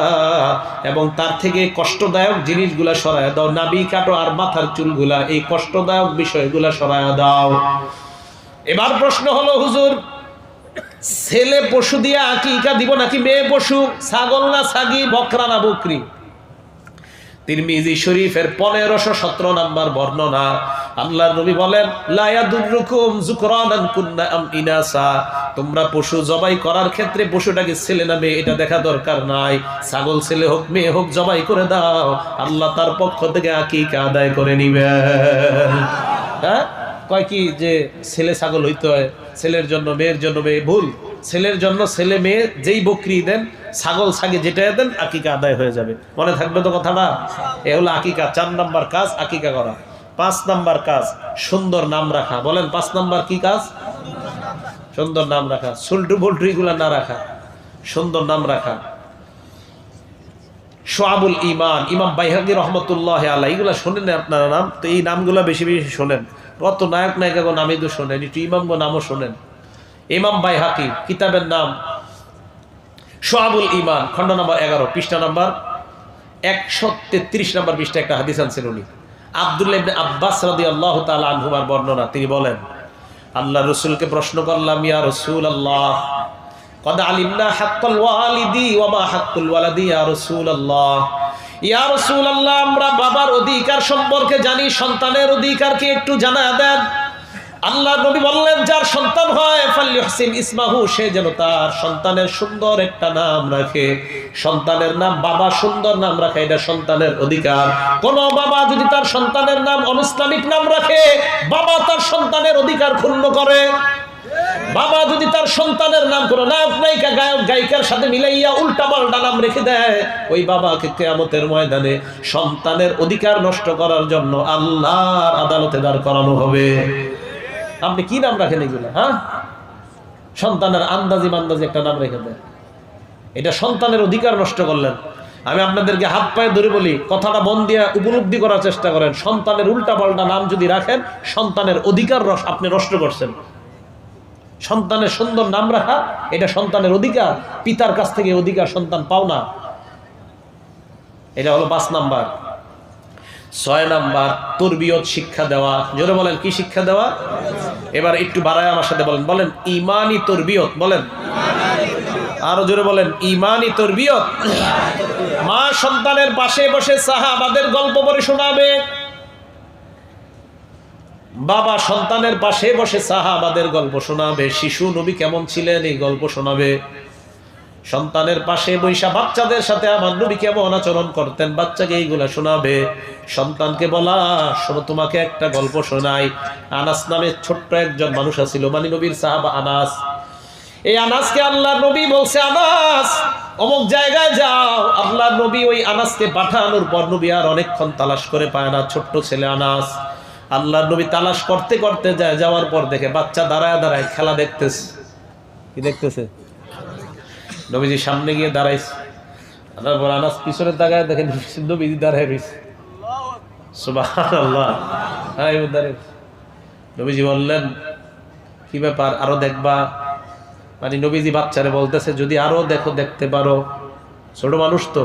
এবং তার থেকে কষ্টদায়ক জিনিসগুলা সরায়া দাও, নাভি কাটো আর মাথার চুলগুলা, এই কষ্টদায়ক বিষয়গুলা সরায়া দাও। এবার প্রশ্ন হলো, হুজুর ছেলে পশু দিয়ে আকিকা দিব নাকি মেয়ে পশু? ছাগল না ছাগি, বকরা না বকরি? তিরমিজি শরীফের 1517 নাম্বার বর্ণনা, আল্লাহর নবী বলেন, লা ইয়াদুররুকুম যুকরানান কুননা আম ইনাসা, তোমরা পশু জবাই করার ক্ষেত্রে পশুটাকে ছেলে না মেয়ে এটা দেখা দরকার নাই। ছাগল ছেলে হোক মেয়ে হোক জবাই করে দাও, আল্লাহ তার পক্ষ থেকে আকিকা আদায় করে নিবেন। হ্যাঁ, কয় কি যে ছেলে ছাগল হইতে হয়, ছেলের জন্য মেয়ের জন্য মেয়ে? ভুল। ছেলের জন্য ছেলে মেয়ে যেই বকরি দেন, ছাগল ছাগি যেটা দেন, আকিকা আদায় হয়ে যাবে। মনে থাকবে তো কথাটা? এ হলো আকিকা। 4 নাম্বার কাজ আকিকা করা। 5 নাম্বার কাজ সুন্দর নাম রাখা। বলেন 5 নাম্বার কি কাজ? সুন্দর নাম রাখা, সুলটু বল্টু এগুলা না রাখা, সুন্দর নাম রাখা। শুআবুল ঈমান, ইমাম বাইহাকী রহমতুল্লাহ আলাইহি, এগুলা শোনেন আপনারা নাম? তো এই নামগুলা বেশি বেশি শোনেন। কত নায়ক নায়িকাগো নামই তো শোনেন, একটু ইমামগো নামও শোনেন। ইমাম বাইহাকী, কিতাবের নাম শুআবুল ঈমান, খণ্ড নম্বর 11, পৃষ্ঠা নম্বর 133 নম্বর পৃষ্ঠা একটা হাদিস আনছেন উনি। আব্দুল্লাহ ইবনে আব্বাস রাদিয়াল্লাহু তাআলা আনহুমার বর্ণনা, তিনি বলেন, আল্লাহ রাসূলকে প্রশ্ন করলাম, ইয়া রাসূলুল্লাহ, কদ আলিমনা হাক্কাল ওয়ালিদি ওয়া মা হাক্কুল ওয়ালাদি ইয়া রাসূলুল্লাহ, ইয়া রাসূলুল্লাহ, আমরা বাবার অধিকার সম্পর্কে জানি, সন্তানের অধিকার কি একটু জানা দেন। আল্লাহ নবী বললেন, যার সন্তান হয় ফালইহসিন ইসমাহু, সে যেন তার সন্তানের সুন্দর একটা নাম রাখে। সন্তানের নাম, বাবা সুন্দর নাম রাখে, এটা সন্তানের অধিকার। কোন বাবা যদি তার সন্তানের নাম অনিসলামিক নাম রাখে, বাবা তার সন্তানের অধিকার ক্ষুণ্ণ করে। বাবা যদি তার সন্তানের নাম কোনো নায়ক নায়িকা গায়ক গায়িকার সাথে মিলাইয়া উল্টা পাল্টা নাম রেখে দেয়, ওই বাবাকে কিয়ামতের ময়দানে সন্তানের অধিকার নষ্ট করার জন্য আল্লাহর আদালতে দাঁড় করানো হবে। আপনি কি নাম রাখেন এগুলো? হ্যাঁ, সন্তানের আন্দাজি মান্দাজি একটা নাম রেখে দেন, এটা সন্তানের অধিকার নষ্ট করলেন। আমি আপনাদেরকে হাত পায়ে ধরে বলি, কথাটা মন দিয়ে উপলব্ধি করার চেষ্টা করেন। সন্তানের উল্টা পাল্টা নাম যদি রাখেন, সন্তানের অধিকার আপনি নষ্ট করছেন। সন্তানের সুন্দর নাম রাখা এটা সন্তানের অধিকার, পিতার কাছ থেকে অধিকার সন্তান পাও না। এটা হলো 5 নাম্বার। 6 নাম্বার, তরবিয়ত শিক্ষা দেওয়া। জোরে বলেন, কি শিক্ষা দেওয়া? এবার একটু বাড়ায় আমার সাথে বলেন, বলেন ইমানি তরবিয়ত। বলেন আরো জোরে বলেন, ইমানি তরবিয়ত। মা সন্তানের পাশে বসে সাহাবাদের গল্প পড়ে শোনাবে, বাবা সন্তানের পাশে বসে সাহাবাদের গল্প শোনাবে। শিশু নবী কেমন ছিলেন এই গল্প শোনাবে। সন্তানের পাশে বৈশা বাচ্চাদের সাথে আমার নবী কেমন আচরণ করতেন, বাচ্চাকে এইগুলা শোনাবে। সন্তানকে বলা, শোনো তোমাকে একটা গল্প শোনাই। আনাস নামে ছোট্ট একজন মানুষ ছিল, মানে নবীর সাহাবা আনাস। এই আনাসকে আল্লাহ নবী বলছে, আনাস অমুক জায়গায় যাও। আল্লাহ নবী ওই আনাসকে পাঠানোর পর নবী আর অনেকক্ষণ তালাশ করে পায় না। ছোট্ট ছেলে আনাস। আল্লাহ নবী তালাশ করতে করতে যায়, যাওয়ার পর দেখে বাচ্চা দাঁড়ায় দাঁড়ায় খেলা দেখতেছে। কি দেখতেছে? নবীজি সামনে গিয়ে দাঁড়াইছে, তারপর আনাস পিছনের তাকায় দেখেন নবীজি দাঁড়ায় রয়েছে। সুবহানাল্লাহ। নবীজি বললেন, কি ব্যাপার, আরো দেখবা? মানে নবীজি বাচ্চারে বলতেছে, যদি আরো দেখো, দেখতে পারো। ছোট মানুষ তো,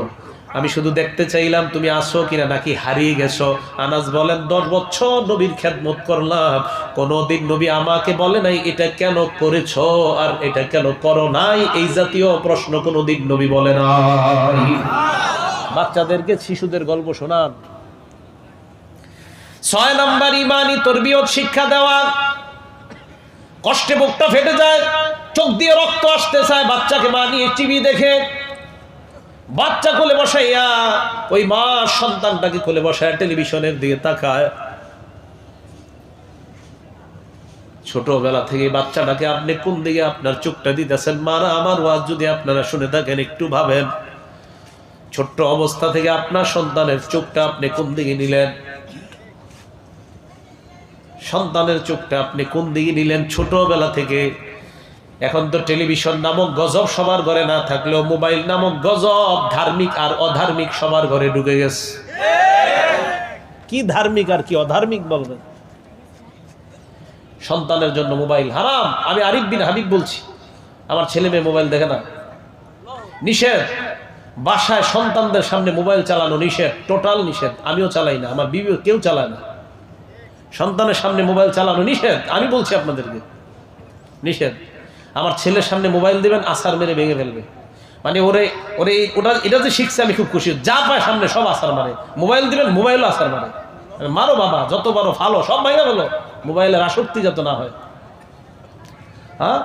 আমি শুধু দেখতে চাইলাম তুমি আসো কিনা, নাকি হারিয়ে গেছো। আনাস বলেন, 10 বছর নবীর খেদমত করলাম, কোনদিন নবী আমাকে বলে নাই এটা কেন করেছো আর এটা কেন করো নাই, এই জাতীয় প্রশ্ন কোনদিন নবী বলে নাই। বাচ্চাদেরকে শিশুদের গল্প শোনান। 6 নাম্বার, ইমানি তরবিয়ত শিক্ষা দেওয়া। কষ্টে বুকটা ফেটে যায়, চোখ দিয়ে রক্ত আসতে চায়, বাচ্চাকে মা নিয়ে টিভি দেখে। বাচ্চা কোলে বসাইয়া, ওই মা সন্তানটাকে কোলে বসায় টেলিভিশনের দিকে তাকায়। ছোটবেলা থেকে বাচ্চাটাকে আপনি কোন দিকে আপনার চোখটা দিতেছেন? মারা, আমার ওয়াজ যদি আপনারা শুনে থাকেন একটু ভাবেন, ছোট্ট অবস্থা থেকে আপনার সন্তানের চোখটা আপনি কোন দিকে নিলেন? সন্তানের চোখটা আপনি কোন দিকে নিলেন ছোটবেলা থেকে? এখন তো টেলিভিশন নামক গজব সবার ঘরে না থাকলেও মোবাইল নামক গজব ধার্মিক আর অধার্মিক সবার ঘরে ঢুকে গেছে। কি ধার্মিক আর কি অধার্মিক বলবেন? সন্তানের জন্য মোবাইল হারাম। আমি আরিফ বিন হাবিব বলছি, আমার ছেলে মেয়ে মোবাইল দেখে না, নিষেধ। বাসায় সন্তানদের সামনে মোবাইল চালানো নিষেধ, টোটাল নিষেধ। আমিও চালাই না, আমার বিবিও কেউ চালায় না। সন্তানের সামনে মোবাইল চালানো নিষেধ, আমি বলছি আপনাদেরকে, নিষেধ। আমার ছেলের সামনে মোবাইল দিবেন, আসার মেরে ভেঙে ফেলবে। মানে ওরে ওরে ওটা এটা যে শিখছে আমি খুব খুশি। যা পায় সামনে সব আসার মারে। মোবাইল দিবেন, মোবাইলও আসার মারে। মারো বাবা, যত পারো ভালো, সব ভাইয়া ভালো, মোবাইলের আসক্তি যত না হয়। হ্যাঁ,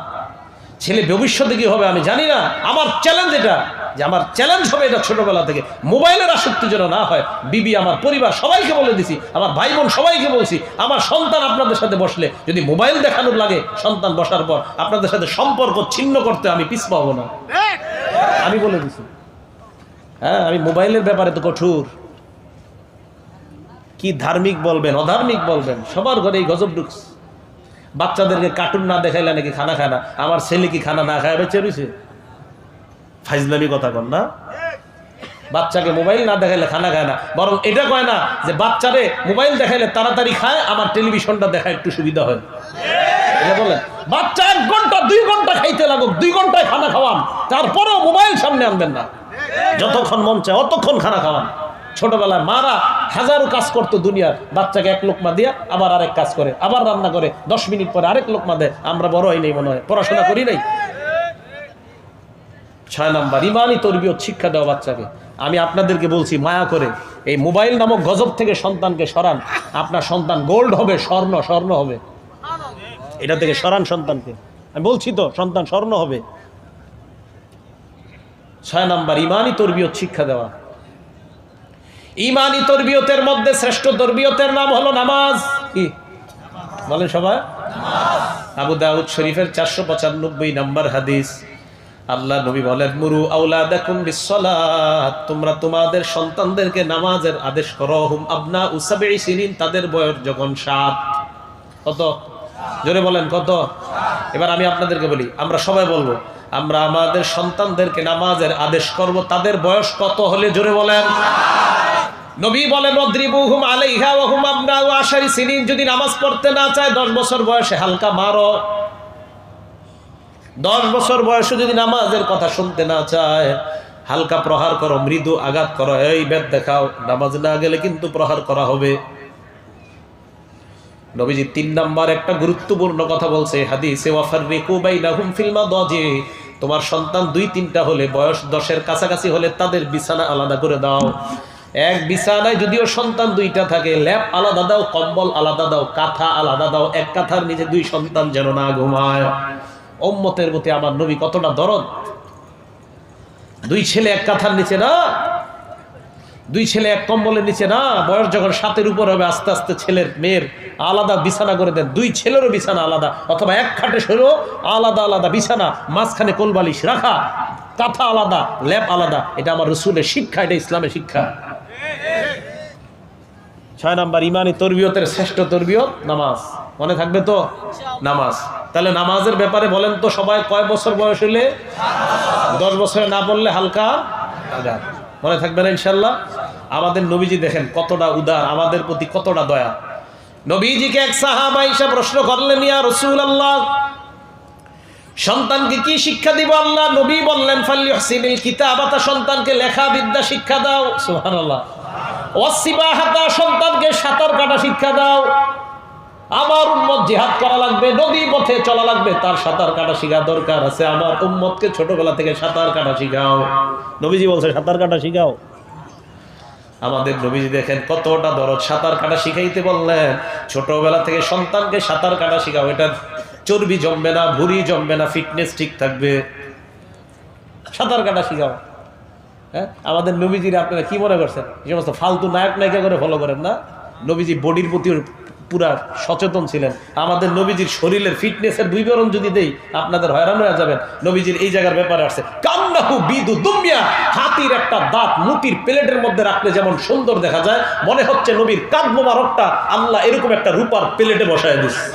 ছেলে ভবিষ্যতে কি হবে আমি জানি না। আমার চ্যালেঞ্জ এটা, যে আমার চ্যালেঞ্জ হবে এটা ছোটবেলা থেকে মোবাইলের আসক্তি যেন না হয়। বিবি, আমার পরিবার সবাইকে বলে দিছি, আমার ভাই বোন সবাইকে বলছি, আমার সন্তান আপনাদের সাথে বসলে যদি মোবাইল দেখানোর লাগে, সন্তান বসার পর আপনাদের সাথে সম্পর্ক ছিন্ন করতে আমি পিছ পাবো না। আমি বলে দিছি। হ্যাঁ, আমি মোবাইলের ব্যাপারে তো কঠোর। কি ধার্মিক বলবেন, অধার্মিক বলবেন, সবার ঘরে এই গজব ঢুকছে। বাচ্চাদেরকে কার্টুন না দেখাইলে নাকি খানা খায় না। আমার ছেলে কি খানা না খায় বেঁচে রয়েছে? ফাইজলামি কথা কন না। বাচ্চাকে মোবাইল না দেখাইলে খানা খায় না, বরং এটা কয় না যে বাচ্চারে মোবাইল দেখাইলে তাড়াতাড়ি খায়, আমার টেলিভিশনটা দেখায় একটু সুবিধা হয়। এটা বলেন, বাচ্চা 1 ঘন্টা 2 ঘন্টা খাইতে লাগুক, 2 ঘন্টায় খানা খাওয়ান, তারপরেও মোবাইল সামনে আনবেন না। যতক্ষণ মন চায় অতক্ষণ খানা খাওয়ান। ছোটবেলায় মারা হাজারো কাজ করতো দুনিয়ার, বাচ্চাকে 1 লোকমা দিয়া আবার আরেক কাজ করে, আবার রান্না করে, 10 মিনিট পরে আরেক লোকমা দেয়। আমরা বড় হই নাই মনে হয়, পড়াশোনা করি নাই। 6 নাম্বার, ইমানি তরবিয়ত শিক্ষা দেওয়া বাচ্চাকে। আমি আপনাদেরকে বলছি, মায়া করে এই মোবাইল নামক গজব থেকে সন্তানকে সরান। আপনার সন্তান গোল্ড হবে, স্বর্ণ হবে। এটা থেকে সরান সন্তানকে। আমি বলছি তো, সন্তান স্বর্ণ হবে। 6 নাম্বার, ইমানি তরবিয়ত শিক্ষা দেওয়া। ইমানি তরবিয়তের মধ্যে শ্রেষ্ঠ তরবিয়তের নাম হলো নামাজ। কি বলেন সবাই? আবু দাউদ শরীফের 495 নম্বর হাদিস। আল্লাহ নবী বলেন, মুরু আওলাদাকুম বিসসালাত, তোমরা তোমাদের সন্তানদেরকে নামাজের আদেশ করো। হুম আবনাউ সাবঈ সিনিন, তাদের বয়স যখন 7। কত? জোরে বলেন কত? এবার আমি আপনাদেরকে বলি, আমরা সবাই বলবো, আমরা আমাদের সন্তানদেরকে নামাজের আদেশ করব, তাদের বয়স কত হলে জোরে বলেন? নবী বলেন ওয়াদরিবুহুম আলাইহা ওয়া হুম আমরাউ আশারি সিনিন, যদি নামাজ পড়তে না চায় 10 বছর বয়সে হালকা মারো। 10 বছর বয়সে যদি নামাজের কথা শুনতে না চায় হালকা প্রহার করো, মৃদু আঘাত করো, এই বেদ দেখাও, নামাজ না গেলে কিন্তু প্রহার করা হবে। নবীজি 3 নাম্বার একটা গুরুত্বপূর্ণ কথা বলছে হাদিসে, ওয়াফাররিকু বাইনাহুম ফিল মাদাজি, তোমার সন্তান 2-3টা হলে, বয়স 10-এর কাছাকাছি হলে তাদের বিছানা আলাদা করে দাও। এক বিছানায় যদিও সন্তান 2টা থাকে, ল্যাপ আলাদা দাও, কম্বল আলাদা দাও, কাঁথা আলাদা দাও, এক কাঁথার নিচে 2 সন্তান যেন না ঘুমায়। উম্মতের প্রতি আমার নবী কতটা দরদ। 2 ছেলে এক কাঁথার নিচে না, 2 ছেলে এক কম্বলের নিচে না, বয়স যখন 7-এর উপর হবে আস্তে আস্তে ছেলের মেয়ের আলাদা বিছানা করে দেন, 2 ছেলেরও বিছানা আলাদা, অথবা এক খাটে শোনো আলাদা আলাদা বিছানা, মাঝখানে কোলবালিশ রাখা, কাঁথা আলাদা, ল্যাপ আলাদা। এটা আমার রাসূলের শিক্ষা, এটা ইসলামের শিক্ষা। 6 নাম্বার ইমানি তরবিয়তের শ্রেষ্ঠ তরবিয়ত নামাজ। মনে থাকবে তো? নামাজ। তাহলে নামাজের ব্যাপারে বলেন তো সবাই, কয় বছর বয়স হলে? 10 বছরে না পড়লে হালকা আঘাত। মনে থাকবে না ইনশাল্লাহ? আমাদের নবীজি দেখেন কতটা উদার, আমাদের প্রতি কতটা দয়া। নবীজিকে এক সাহাবা এসে প্রশ্ন করলেন, ইয়া রাসূলুল্লাহ, সন্তানকে কি শিক্ষা দিব? আল্লাহ নবী বললেন, ফালইহসিনিল কিতাবাতা, সন্তানকে লেখা বিদ্যা শিক্ষা দাও। সুবহানাল্লাহ। ওয়াসসিবাহাতা, সন্তানকে সাঁতার কাটা শিক্ষা দাও। আমার উম্মত জিহাদ করা লাগবে, নবী পথে চলা লাগবে, তার সাঁতার কাটা শিখা দরকার আছে। আমার উম্মতকে ছোটবেলা থেকে সাঁতার কাটা শিখাও। নবীজি বলছে সাঁতার কাটা শিখাও। আমাদের নবীজি দেখেন কতটা দরদ, সাঁতার কাটা শিখাইতে বললেন। ছোটবেলা থেকে সন্তানকে সাঁতার কাটা শিখাও, এটা চর্বি জমবে না, ভুঁড়ি জমবে না, ফিটনেস ঠিক থাকবে। সাঁতার কাটা শিখাও। হ্যাঁ, আমাদের নবীজির আপনারা কি মনে করছেন? এই সমস্ত ফালতু নায়ক নায়িকা করে ফলো করেন না। নবীজি বডির প্রতি পুরা সচেতন ছিলেন। আমাদের নবীজির শরীরের ফিটনেসের বিবরণ যদি দেই আপনাদের হয়রান হয়ে যাবেন। নবীজির এই জায়গার ব্যাপারে আসছে, কান্নাহু বিদু দুমিয়া, হাতির একটা দাঁত মুটির প্লেটের মধ্যে রাখলে যেমন সুন্দর দেখা যায়, মনে হচ্ছে নবীর কাঁধ মোবারকটা আল্লাহ এরকম একটা রূপার প্লেটে বসায় দিচ্ছে।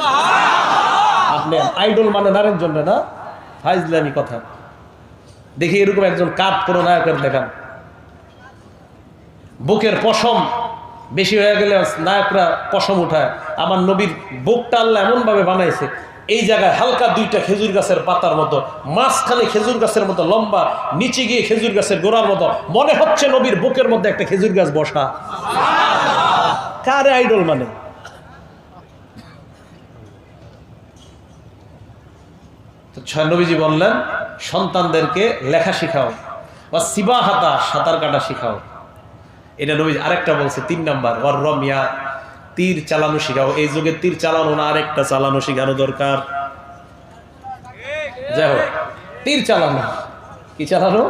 আপনি আইডল মানে নারের জন্য না, ফাইজলামি কথা। দেখি এরকম একজন কাঁধ পুরো নায়কের দেখান। বুকের পশম বেশি হয়ে গেলে নায়করা পশম উঠায়। আমার নবীর বুকটা আল্লাহ এমন ভাবে বানাইছে, এই জায়গায় হালকা 2টা খেজুর গাছের পাতার মতো, মাঝখানে খেজুর গাছের মতো লম্বা, নিচে গিয়ে খেজুর গাছের গোড়ার মতো, মনে হচ্ছে নবীর বুকের মধ্যে একটা খেজুর গাছ বসা। কারে আইডল মানে? নবীজি বললেন সন্তানদেরকে লেখা শিখাও, বা সিবাহাতা, সাঁতার কাটা শিখাও। এটা নবীজি আরেকটা বলছে 3 নাম্বার, ওয়ার রমিয়া, তীর চালানো শিখাও। এই যুগে তীর চালানো না, আরেকটা চালানো শিখানো দরকার। যাই হোক, তীর চালানো, কি চালানো?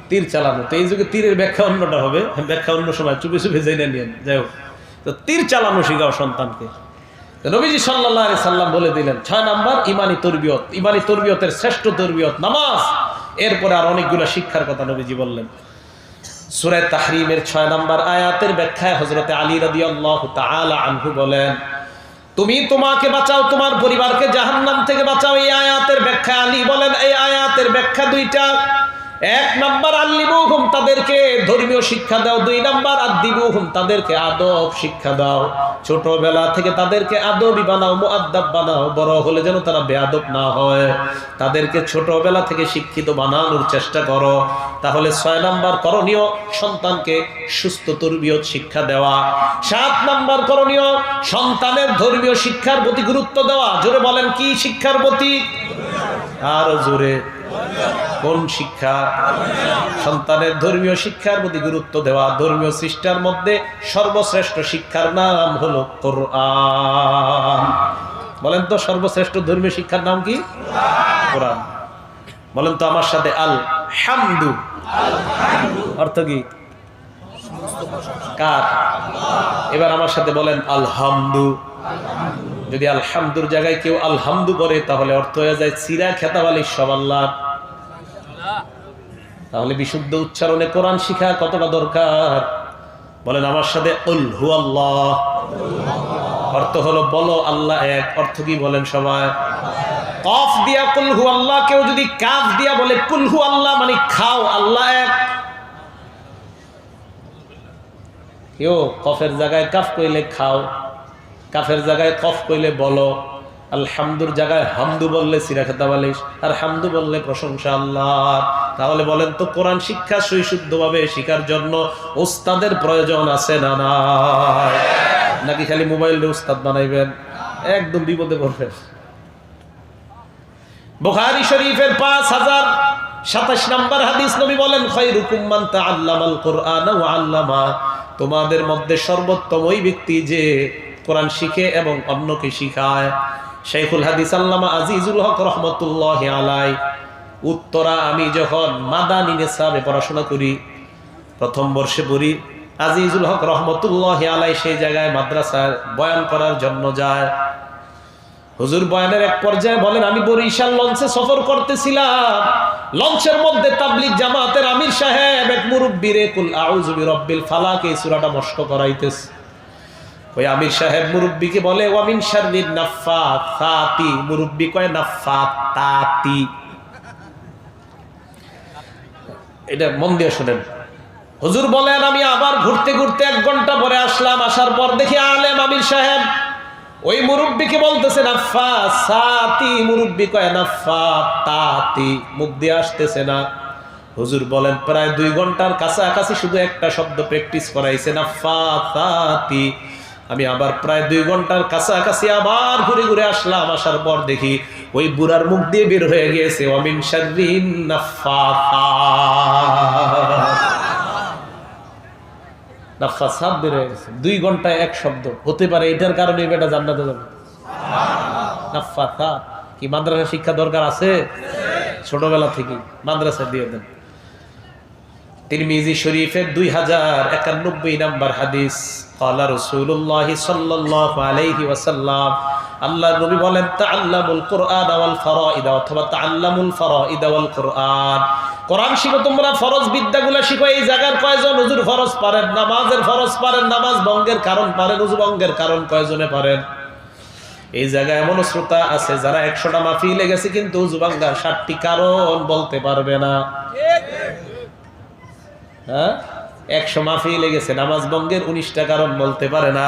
তীর চালানো। তো এই যুগে তীরের ব্যাখ্যা অন্যটা হবে, ব্যাখ্যা অন্য সময় চুপে চুপে জেনে নিয়েন। যাই হোক, তো তীর চালানো শিখাও সন্তানকে। নবীজি সাল্লাল্লাহু আলাইহি সাল্লাম বলে দিলেন 6 নাম্বার ইমানি তরবিয়ত। ইমানি তরবিয়তের শ্রেষ্ঠ তরবিয়ত নামাজ। এরপরে আর অনেকগুলো শিক্ষার কথা নবীজি বললেন। সূরা তাহরিমের 6 নাম্বার আয়াতের ব্যাখ্যায় হযরতে আলী রাদিয়াল্লাহু তাআলা আনহু বলেন, তুমি তোমাকে বাঁচাও, তোমার পরিবারকে জাহান্নাম থেকে বাঁচাও। এই আয়াতের ব্যাখ্যা আলী বলেন, এই আয়াতের ব্যাখ্যা 2টা। 1 নাম্বার আল্লিমুহুম, তাদেরকে ধর্মীয় শিক্ষা দাও। 2 নাম্বার আদ্দিবুহুম, তাদেরকে আদব শিক্ষা দাও। ছোটবেলা থেকে তাদেরকে আদবি বানাও, মুআদ্দাব বানাও, বড় হলে যেন তারা বেয়াদব না হয়। তাদেরকে ছোটবেলা থেকে শিক্ষিত বানানোর চেষ্টা করো। তাহলে 6 নাম্বার করণীয়, সন্তানকে সুস্থ তরবিয়ত শিক্ষা দেওয়া। 7 নাম্বার করণীয়, সন্তানের ধর্মীয় শিক্ষার প্রতি গুরুত্ব দেওয়া। জোরে বলেন, কি শিক্ষার প্রতি? আরো জোরে। কোন শিক্ষা? সন্তানের ধর্মীয় শিক্ষার প্রতি গুরুত্ব দেওয়া। ধর্মীয় শিক্ষার মধ্যে সর্বশ্রেষ্ঠ শিক্ষার নাম হলো কোরআন। বলেন তো সর্বশ্রেষ্ঠ ধর্মীয় শিক্ষার নাম কি? কোরআন। বলেন তো আমার সাথে, আল হামদু। অর্থ কি? কার? এবার আমার সাথে বলেন আলহামদু। যদি আলহামদুর জায়গায় কেউ আলহামদু করে তাহলে অর্থ হয়ে যায় চিরা খেতাবালি সব আল্লাহ। তাহলে বিশুদ্ধ উচ্চারণে কোরআন শিখা কতটা দরকার? বলেন আমার সাথে, কুল হুয়াল্লাহ। অর্থ হলো বলো আল্লাহ এক। অর্থ কি বলেন সবাই? কফ দিয়া কুল হু আল্লাহ, কেউ যদি কাফ দিয়া বলে কুল হু আল্লাহ মানে খাও আল্লাহ এক। কেউ কফের জায়গায় কাফ কইলে খাও, কাফের জায়গায় কফ কইলে বলো, আলহামদুর জায়গায় হামদু বললে সিরা খেতা বালিশ, আর হামদু বললে প্রশংসা আল্লাহ। তাহলে বলেন তো কোরআন শিক্ষা সুশুদ্ধভাবে শিখার জন্য ওস্তাদের প্রয়োজন আছে না নাই? নাকি খালি মোবাইলে উস্তাদ বানাইবেন? একদম বিপদে পড়বেন। বুখারী শরীফের 5027 নম্বর হাদিস, নবী বলেন খায়রুকুম মান তাআল্লামাল কুরআনা ওয়া আল্লামা, তোমাদের মধ্যে সর্বোত্তম ওই ব্যক্তি যে কোরআন শিখে এবং অন্যকে শিখায়। শাইখুল হাদিস আল্লামা আজিজুল হক রহমাতুল্লাহি আলাইহি উত্তরা, আমি যখন মাদানী নিসাবে পড়াশোনা করি, প্রথম বর্ষে পড়ি, আজিজুল হক রহমাতুল্লাহি আলাইহি সেই জায়গায় মাদ্রাসায় বয়ান করার জন্য যায়। হুজুর বয়ানের এক পর্যায়ে বলেন, আমি বরিশাল লঞ্চে সফর করতেছিলাম, লঞ্চের মধ্যে তাবলিগ জামাতের আমির সাহেব এক মুরব্বিরে কুল আউযু বিরাব্বিল ফালাক এই সূরাটা মস্ক করাইতেছে। ওই আমির সাহেব মুরব্বিকে বলে ওয়া মিন শাররিন নাফাতাতি, মুরব্বি কয় নাফাতাতি, এটা মন দিয়ে শুনেন। হুজুর বলেন আমি আবার ঘুরতে ঘুরতে 1 ঘন্টা পরে আসলাম, আসার পর দেখি আলেম আমির সাহেব ওই মুরব্বিকে বলতেছে নাফাসাতি, মুরব্বি কয় নাফাতাতি, মুখ দিয়ে আসতেছে না। হুজুর বলেন প্রায় 2 ঘন্টার কাছাকাছি শুধু একটা শব্দ প্র্যাকটিস করাইছে নাফাতাতি। আমি আবার প্রায় 2 ঘন্টার কাছাকাছি আবার ঘুরে ঘুরে আসলাম, আসার পর দেখি ওই বুড়ার মুখ দিয়ে বের হয়ে গিয়েছে ওয়া মিন শাররিন নাফাসাত, নাফাসাত বের হয়ে গেছে। 2 ঘন্টায় এক শব্দ হতে পারে, এটার কারণে বেটা জান্নাতে যাবে। নাফাসাত কি মাদ্রাসা শিক্ষা দরকার আছে? ছোটবেলা থেকে মাদ্রাসা দিয়ে দেন। তিরমিজি শরীফের 2091 নম্বর হাদিস, ক্বালা রাসূলুল্লাহ সাল্লাল্লাহু আলাইহি ওয়াসাল্লাম, আল্লাহর নবী বলেন তাআল্লামুল কুরআন ওয়াল ফারাইদ, অথবা তাআল্লামুল ফারাইদ ওয়াল কুরআন, কোরআন শিখো তোমরা, ফরজ বিদ্যাগুলো শিখো। এই জায়গার কয়জন হুজুর ফরজ পারেন? নামাজের ফরজ পারেন, নামাজ ভঙ্গের কারণ পারেন, ওযু ভঙ্গের কারণ কয়জনে পারেন? এই জায়গায় এমন শ্রোতা আছে যারা 100টা মাহফিলে গেছে কিন্তু ওযু ভাঙ্গার 60টি কারণ বলতে পারবে না। হ্যাঁ, 100 মাহফিলে গেছে, নামাজ ভঙ্গের 19টা কারণ বলতে পারে না।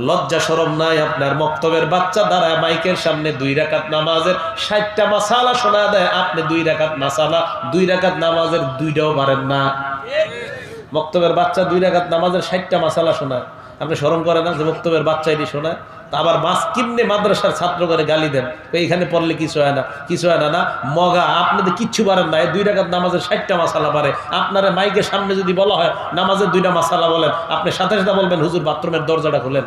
লজ্জা শরম নাই আপনার? মক্তবের বাচ্চা দ্বারা মাইকের সামনে 2 রাকাত নামাজের 60টা মাসালা শোনা দেয়, আপনি 2 রাকাত মাসালা 2 রাকাত নামাজের 2টাও পারেন না। মক্তবের বাচ্চা 2 রাকাত নামাজের 60টা মাসালা শোনায়, আপনি শরম করে না যে মক্তবের বাচ্চা এটি শোনায়? আবার মাস কিমনে মাদ্রাসার ছাত্র করে গালি দেন, এইখানে পড়লে কিছু হয় না, কিছু হয় না। না মগা, আপনাদের কিচ্ছু পারেন না। 2 রাকাত নামাজের 60টা মাসালা পারে, আপনারা মাইকের সামনে যদি বলা হয় নামাজের 2টা মাসালা বলেন, আপনি সাথে সাথে বলবেন হুজুর বাথরুমের দরজাটা খুলেন।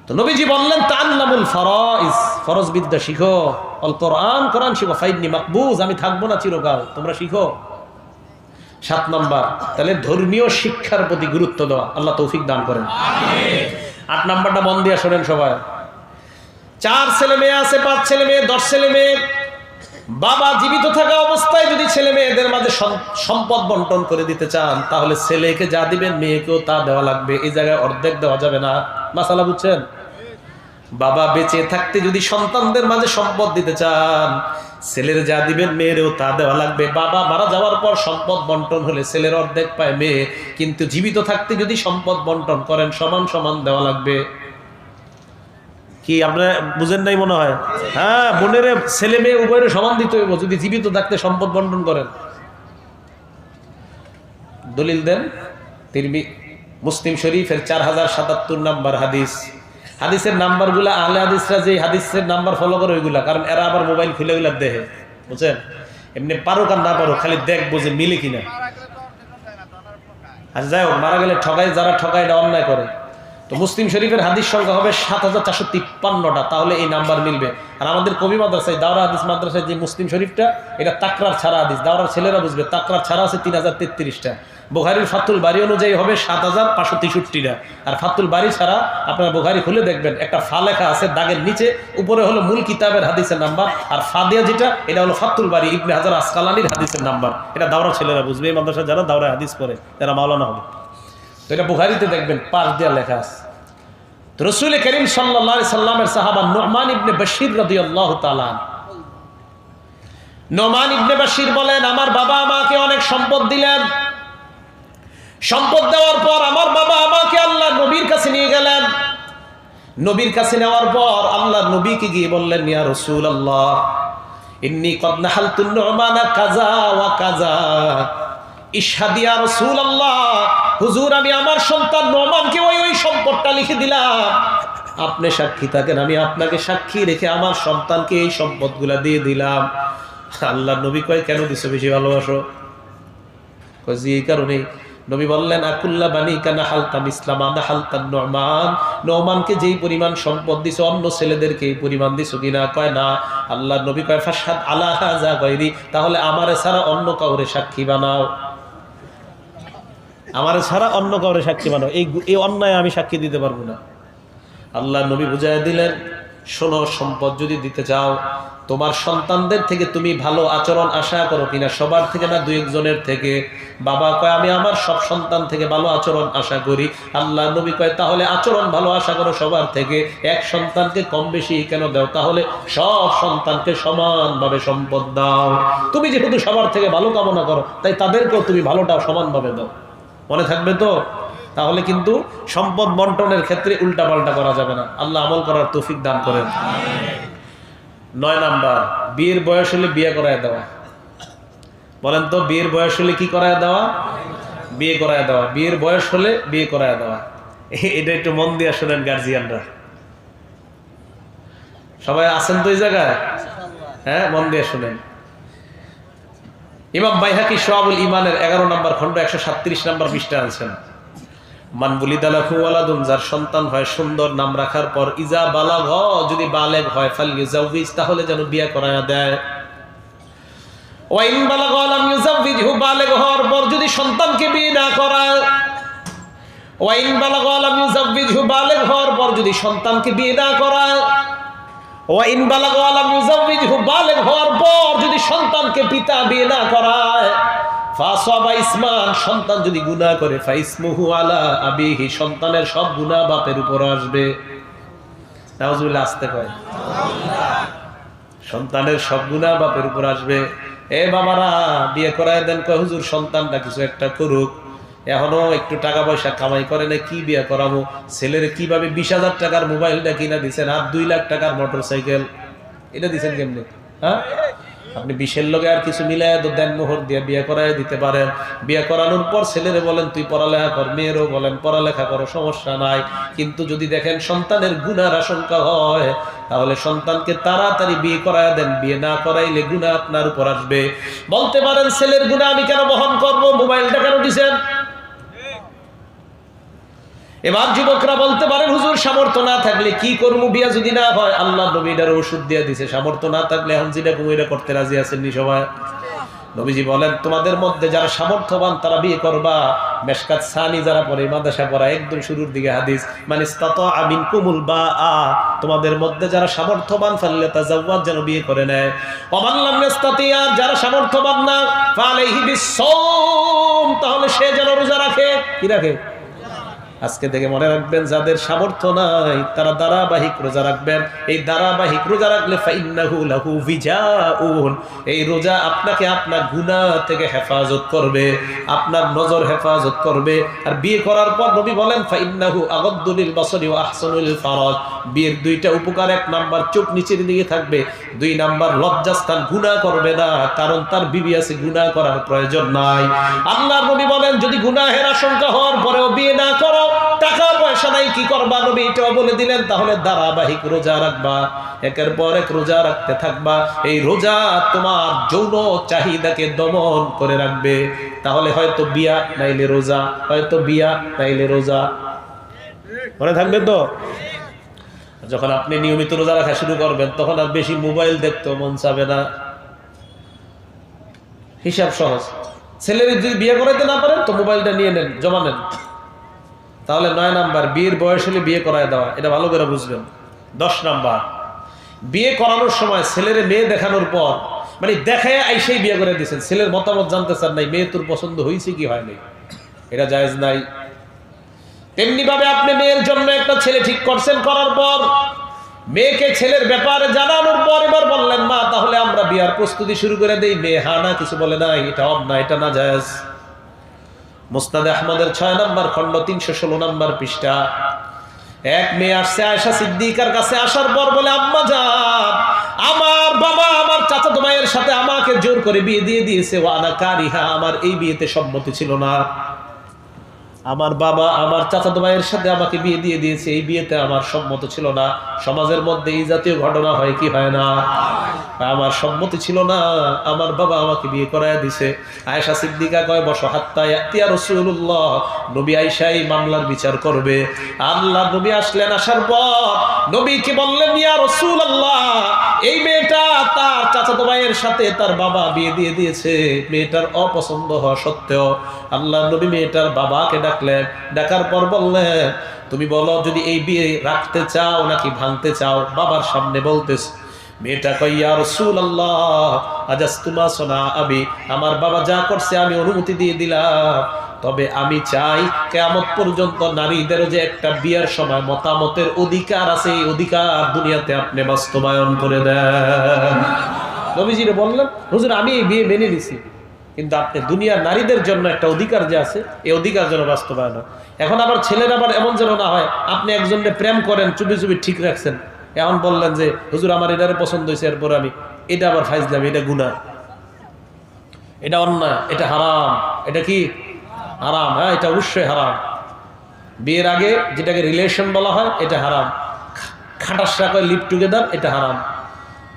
তো নবীজি বললেন তাআল্লামুল ফারাইজ, ফরজ বিদ্যা শিখো, আল কোরআন, কোরআন শিখো, ফাইন্নী মাকবুজ, আমি থাকবো না চিরকাল, তোমরা শিখো। 7 নম্বর, তাহলে ধর্মীয় শিক্ষার প্রতি গুরুত্ব দেওয়া, আল্লাহ তৌফিক দান করেন। 8 নম্বরটা মন দিয়ে শোনেন সবাই। 4 ছেলে মেয়ে আছে, 5 ছেলে মেয়ে, 10 ছেলে মেয়ে, বাবা জীবিত থাকা অবস্থায় যদি ছেলে মেয়েদের মাঝে সম্পদ বন্টন করে দিতে চান, তাহলে ছেলেকে যা দিবেন মেয়েকেও তা দেওয়া লাগবে। এই জায়গায় অর্ধেক দেওয়া যাবে না। মাসালা বুঝছেন? বাবা বেঁচে থাকতে যদি সন্তানদের মাঝে সম্পদ দিতে চান, ছেলের যা দিবেন মেয়েরও তা দেওয়া লাগবে। বাবা মারা যাওয়ার পর সম্পদ বন্টন হলে ছেলের অর্ধেক পায় মেয়ে, কিন্তু জীবিত থাকতে যদি সম্পদ বন্টন করেন সমান সমান দেওয়া লাগবে। কি আপনারা বুঝেন নাই মনে হয়? হ্যাঁ, বোনের ছেলে মেয়ে উভয়ের সমান দিতে হইব যদি জীবিত থাকতে সম্পদ বন্টন করেন। দলিল দেন মুসলিম শরীফের 4077 নম্বর হাদিস। হাদিসের নাম্বার গুলা আহলে হাদিসরা যে হাদিসের নাম্বার ফলো করে ওইগুলা, কারণ এরা আবার মোবাইল খুলে গুলা দেখে, বুঝছেন? এমনি পারুক আর না পারুক, খালি দেখবো যে মিলে কিনা। আর যাই হোক, মারা গেলে ঠকায়, যারা ঠকায় এটা অন্যায় করে। তো মুসলিম শরীফের হাদিস সংখ্যা হবে 7453টা, তাহলে এই নাম্বার মিলবে। আর আমাদের কবি মাদ্রাসায়, দাওরা হাদিস মাদ্রাসায় যে মুসলিম শরীফটা, এটা তাকরার ছাড়া হাদিস, দাওরার ছেলেরা বুঝবে, তাকরার ছাড়া আছে 3033টা। বুখারীর ফাতুল বারী অনুযায়ী হবে 7563টা। আর ফাতুল বারী ছাড়া আপনারা বুখারী খুলে দেখবেন, একটা ফা লেখা আছে দাগের নিচে, উপরে হলো মূল কিতাবের হাদিসের নাম্বার, আর ফা দিয়া যেটা, এটা হলো ফাতুল বারী ইবনে হাজার আসকালানির হাদিসের নাম্বার। এটা দাওরা ছেলেরা বুঝবে, এই মাদ্রাসা যারা দাওরা হাদিস পড়ে, যারা মাওলানা হবে। তো এটা বুখারীতে দেখবেন পাশ দেওয়া লেখা আছে। রাসূল করিম সাল্লাল্লাহু আলাইহি সাল্লামের সাহাবা নুমান ইবনে বাশির রাদিয়াল্লাহু তাআলা, নুমান ইবনে বাশির বলেন, আমার বাবা আমাকে অনেক সম্পদ দিলেন। সম্পদ দেওয়ার পর আমার বাবা আমাকে আল্লাহর নবীর কাছে নিয়ে গেলেন। নবীর কাছে নেওয়ার পর আল্লাহর নবীকে গিয়ে বললেন, ইয়া রাসূলুল্লাহ ইন্নী কদ নাহালতু নুমানা কাযা ওয়া কাযা, ইশহাদ ইয়া রাসূলুল্লাহ, হুজুর আমি আমার সন্তান নুমানকে ওই সম্পদটা লিখে দিলাম, আপনি সাক্ষী থাকেন, আমি আপনাকে সাক্ষী রেখে আমার সন্তানকে এই সম্পদগুলা দিয়ে দিলাম। আল্লাহর নবী কয়, কেন দিছো বেশি ভালোবাসো? কয় জি এই কারণে। নবী বললেন, আকুল্লা বানি কানা হালতা ইসলাম আদা হালতা নুমান, নুমানকে যেই পরিমাণ সম্পদ দিছো অন্য ছেলেদেরকে এই পরিমাণ দিছো কিনা? কয় না। আল্লাহর নবী কয়, ফাশহাদ আলা হাযা গায়রি, তাহলে আমারে ছাড়া অন্য কাউরে সাক্ষী বানাও, আমারে ছাড়া অন্য কাউরে সাক্ষী বানাও, এই অন্যায় আমি সাক্ষী দিতে পারবো না। আল্লাহর নবী বুঝাইয়া দিলেন, শোনো, সম্পদ যদি দিতে চাও তোমার সন্তানদের থেকে তুমি ভালো আচরণ আশা করো কিনা? সবার থেকে না, দুই একজনের থেকে। বাবা কয়, আমি আমার সব সন্তান থেকে ভালো আচরণ আশা করি। আল্লাহ নবী কয়, তাহলে আচরণ ভালো আশা করো সবার থেকে, এক সন্তানকে কম বেশি কেন দাও? তাহলে সব সন্তানকে সমানভাবে সম্পদ দাও। তুমি যেহেতু সবার থেকে ভালো কামনা করো, তাই তাদেরকেও তুমি ভালোটা সমানভাবে দাও। মনে থাকবে তো? তাহলে কিন্তু সম্পদ বন্টনের ক্ষেত্রে উল্টাপাল্টা করা যাবে না। আল্লাহ আমল করার তৌফিক দান করেন। 9 নাম্বার, বিয়ের বয়স হলে বিয়ে করায় দেওয়া। বলেন তো, বিয়ের বয়স হলে কি করায় দেওয়া? বিয়ে করায় দেওয়া। বিয়ের বয়স হলে বিয়ে করায় দেওয়া। এটা একটু মন দিয়ে শুনেন গার্জিয়ানরা। সবাই আছেন তো এই জায়গায়? হ্যাঁ, মন দিয়ে শুনেন। ইমাম বাইহাকি শুআবুল ঈমানের 11 নম্বর খণ্ড 137 নম্বর পৃষ্ঠা আনছেন। মান বুলিদা লাহু ওয়ালাদুন, যার সন্তান হয় সুন্দর নাম রাখার পর, ইজা বালাগ, যদি বালেগ হয়, ফালইউজাউইজ, তাহলে যেন বিয়ে করায়া দেয়। ওয়া ইন বালাগ ওয়া লাম ইউজাউইজহু, বালেগ হওয়ার পর যদি সন্তানকে বিয়ে না করায়, ওয়া ইন বালাগ ওয়া লাম ইউজাউইজহু, বালেগ হওয়ার পর যদি সন্তানকে বিয়ে না করায়, ওয়া ইন বালাগ ওয়া লাম ইউজাউইজহু, বালেগ হওয়ার পর যদি সন্তানকে পিতা বিয়ে না করায়, ফাসাবা ইসমান, সন্তান যদি গুনাহ করে, ফাইসমুহু আলা আবিহি, সন্তানের সব গুনাহ বাপের উপর আসবে। নাউজুবিল্লাহ, আসতে কয়, সন্তানের সব গুনাহ বাপের উপর আসবে। এ বাবারা, বিয়ে করায় দেন। কয় হুজুর, সন্তানটা কিছু একটা করুক, এখনো একটু টাকা পয়সা কামাই করে না, কি বিয়ে করাবো? ছেলের কিভাবে 20,000 টাকার মোবাইলটা কিনা দিচ্ছেন, আর 2 লাখ টাকার মোটরসাইকেল, এটা দিচ্ছেন কেমনে? হ্যাঁ, আপনি 20-এর লগে আর কিছু মিলাই দেন, মোহর দিয়ে বিয়ে করাই দিতে পারেন। বিয়ে করানোর পর ছেলেরে বলেন তুই পড়ালেখা কর, মেয়েরও বলেন পড়ালেখা করো, সমস্যা নাই। কিন্তু যদি দেখেন সন্তানের গুনার আশঙ্কা হয়, তাহলে সন্তানকে তাড়াতাড়ি বিয়ে করায় দেন। বিয়ে না করাইলে গুনাহ আপনার উপর আসবে। বলতে পারেন, ছেলের গুনাহ আমি কেন বহন করব? মোবাইলটা কেন দিছেন? এবার যুবকরা বলতে পারেন, হুজুর সামর্থ্য না থাকলে কি করবো? বিয়া যদি না হয়, আল্লাহ নবীটার ওষুধ দিয়ে দিছে, সামর্থ্য না থাকলে এখন যেটা কুমিরা করতে রাজি আছেননি সবাই? নবীজি বলেন, তোমাদের মধ্যে যারা সামর্থ্যবান তারা বিয়ে করবা। মেশকাত সানি যারা পড়ে, মাদ্রাসা পড়া, একদম শুরুর দিকে হাদিস, মানে ইসতাতা মিনকুমুল বাআ, তোমাদের মধ্যে যারা সামর্থ্যবান ফাল্যাতাজাওয়াজ, যেন বিয়ে করে নেয়। ওমান লাম ইস্তাতিয়া, যারা সামর্থ্যবান না, ফালাইহি বিসসাওম, তাহলে সে যেন রোজা রাখে। কি রাখে? আজকে থেকে মনে রাখবেন, যাদের সামর্থ্য নাই তারা ধারাবাহিক রোজা রাখবেন। এই ধারাবাহিক রোজা রাখলে ফাইন্নাহু লাহু ভিজাউন, এই রোজা আপনাকে আপনার গুনাহ থেকে হেফাজত করবে, আপনার নজর হেফাজত করবে। আর বিয়ে করার পর নবী বলেন, ফাইন্নাহু আগাদ্দু লিল বাসরি ওয়া আহসানুল ফারাজ, বিয়ের 2টা উপকার, 1 নাম্বার চোখ নিচের দিকে থাকবে, 2 নাম্বার লজ্জাস্থান, গুনাহ করবে না, কারণ তার বিবি আছে, গুনাহ করার প্রয়োজন নাই। আল্লাহর নবী বলেন, যদি গুনাহের আশঙ্কা হওয়ার পরেও বিয়ে না করো, টাকা পয়সা নাই, কি করবা? নবী এটাও বলে দিলেন, তাহলে ধারাবাহিক রোজা রাখবা, একের পর এক রোজা রাখতে থাকবা। এই রোজা তোমার যৌন চাহিদাকে দমন করে রাখবে। তাহলে হয়তো বিয়া নাইলে রোজা, হয়তো বিয়া নাইলে রোজা। মনে থাকবে তো? যখন আপনি নিয়মিত রোজা রাখা শুরু করবেন, তখন আর বেশি মোবাইল দেখতে মন চাবে না। হিসাব সহজ। ছেলের যদি বিয়ে করাইতে না পারেন তো মোবাইলটা নিয়ে নেন, জমা নেন। তাহলে 9 নাম্বার, বিয়ের বয়স হলে বিয়ে করায় দেওয়া, এটা ভালো করে বুঝবেন। 10 নাম্বার, বিয়ে করানোর সময় ছেলের মেয়ে দেখানোর পর, মানে দেখায় আইসেই বিয়ে করে দিচ্ছেন, ছেলের মতামত জানতে চান নাই, মেয়ে তোর পছন্দ হয়েছে কি হয় নাই, এটা জায়েজ নাই। তেমনি ভাবে আপনি মেয়ের জন্য একটা ছেলে ঠিক করছেন, করার পর মেয়েকে ছেলের ব্যাপারে জানানোর পর এবার বললেন মা তাহলে আমরা বিয়ার প্রস্তুতি শুরু করে দেই। মেয়ে হা না কিছু বলে নাই, এটা অন্যায়, এটা নাজায়েজ। মুসনাদ আহমদের 6 নম্বর খণ্ড 316 নম্বর পৃষ্ঠা। এক মেয়ে আসছে আয়েশা সিদ্দিকার কাছে, আসার পর বলে আম্মা জান, আমার বাবা আমার চাচাতো ভাইয়ের সাথে আমাকে জোর করে বিয়ে দিয়ে দিয়েছে, ওয়ানা কারিহা, আমার এই বিয়েতে সম্মতি ছিল না। আমার বাবা আমার চাচাতো ভাইয়ের সাথে আমাকে বিয়ে দিয়ে দিয়েছে, এই বিয়েতে আমার সম্মত ছিল না। সমাজের মধ্যে এই জাতীয় ঘটনা হয় কি হয় না? আমার সম্মতি ছিল না, আমার বাবা আমাকে বিয়ে করায় দিছে। আয়েশা সিদ্দিকা কয় বসো, হাত্তা ইয়াতিয়া রাসূলুল্লাহ, নবী আয়েশা এই মামলার বিচার করবে। আল্লাহ নবী আসলেন, আসার পর নবীকে বললেন ইয়া রাসূলুল্লাহ, এই মেয়েটা তার চাচাতো ভাইয়ের সাথে তার বাবা বিয়ে দিয়ে দিয়েছে। মেয়েটার অপছন্দ হওয়া সত্ত্বেও আল্লাহ নবী মেয়েটার বাবাকে ডাকলেন, ডাকার পর বললেন তুমি বলো যদি এই বিয়ে রাখতে চাও নাকি ভাঙতে চাও। বাবার সামনে বলতেছ। মেয়েটা কয় ইয়া রাসূলুল্লাহ আজাসতুমা সোনা আবি, আমার বাবা যা করছে আমি অনুমতি দিয়ে দিলাম, তবে আমি চাই কিয়ামত পর্যন্ত নারীদেরও যে একটা বিয়ের সময় মতামতের অধিকার আছে, এই অধিকার দুনিয়াতে আপনি বাস্তবায়ন করে দেন। নবীজিরে বললেন হুজুর আমি এই বিয়ে মেনে নিছি, কিন্তু আপনি দুনিয়ার নারীদের জন্য একটা অধিকার যে আছে এই অধিকার যেন বাস্তবায়ন হয়। এখন আবার ছেলের আবার এমন যেন না হয় আপনি একজনকে প্রেম করেন চুপি চুপি ঠিক রাখছেন, এখন বললেন যে হুজুর আমার এটারে পছন্দ হয়েছে, এরপর আমি এটা আবার ফাইজলাম, এটা গুনাহ, এটা অন্যায়, এটা হারাম। এটা কি হারাম? হ্যাঁ, এটা অবশ্যই হারাম। বিয়ের আগে যেটাকে রিলেশন বলা হয় এটা হারাম। খাটাসরা কয় লিভ টুগেদার, এটা হারাম।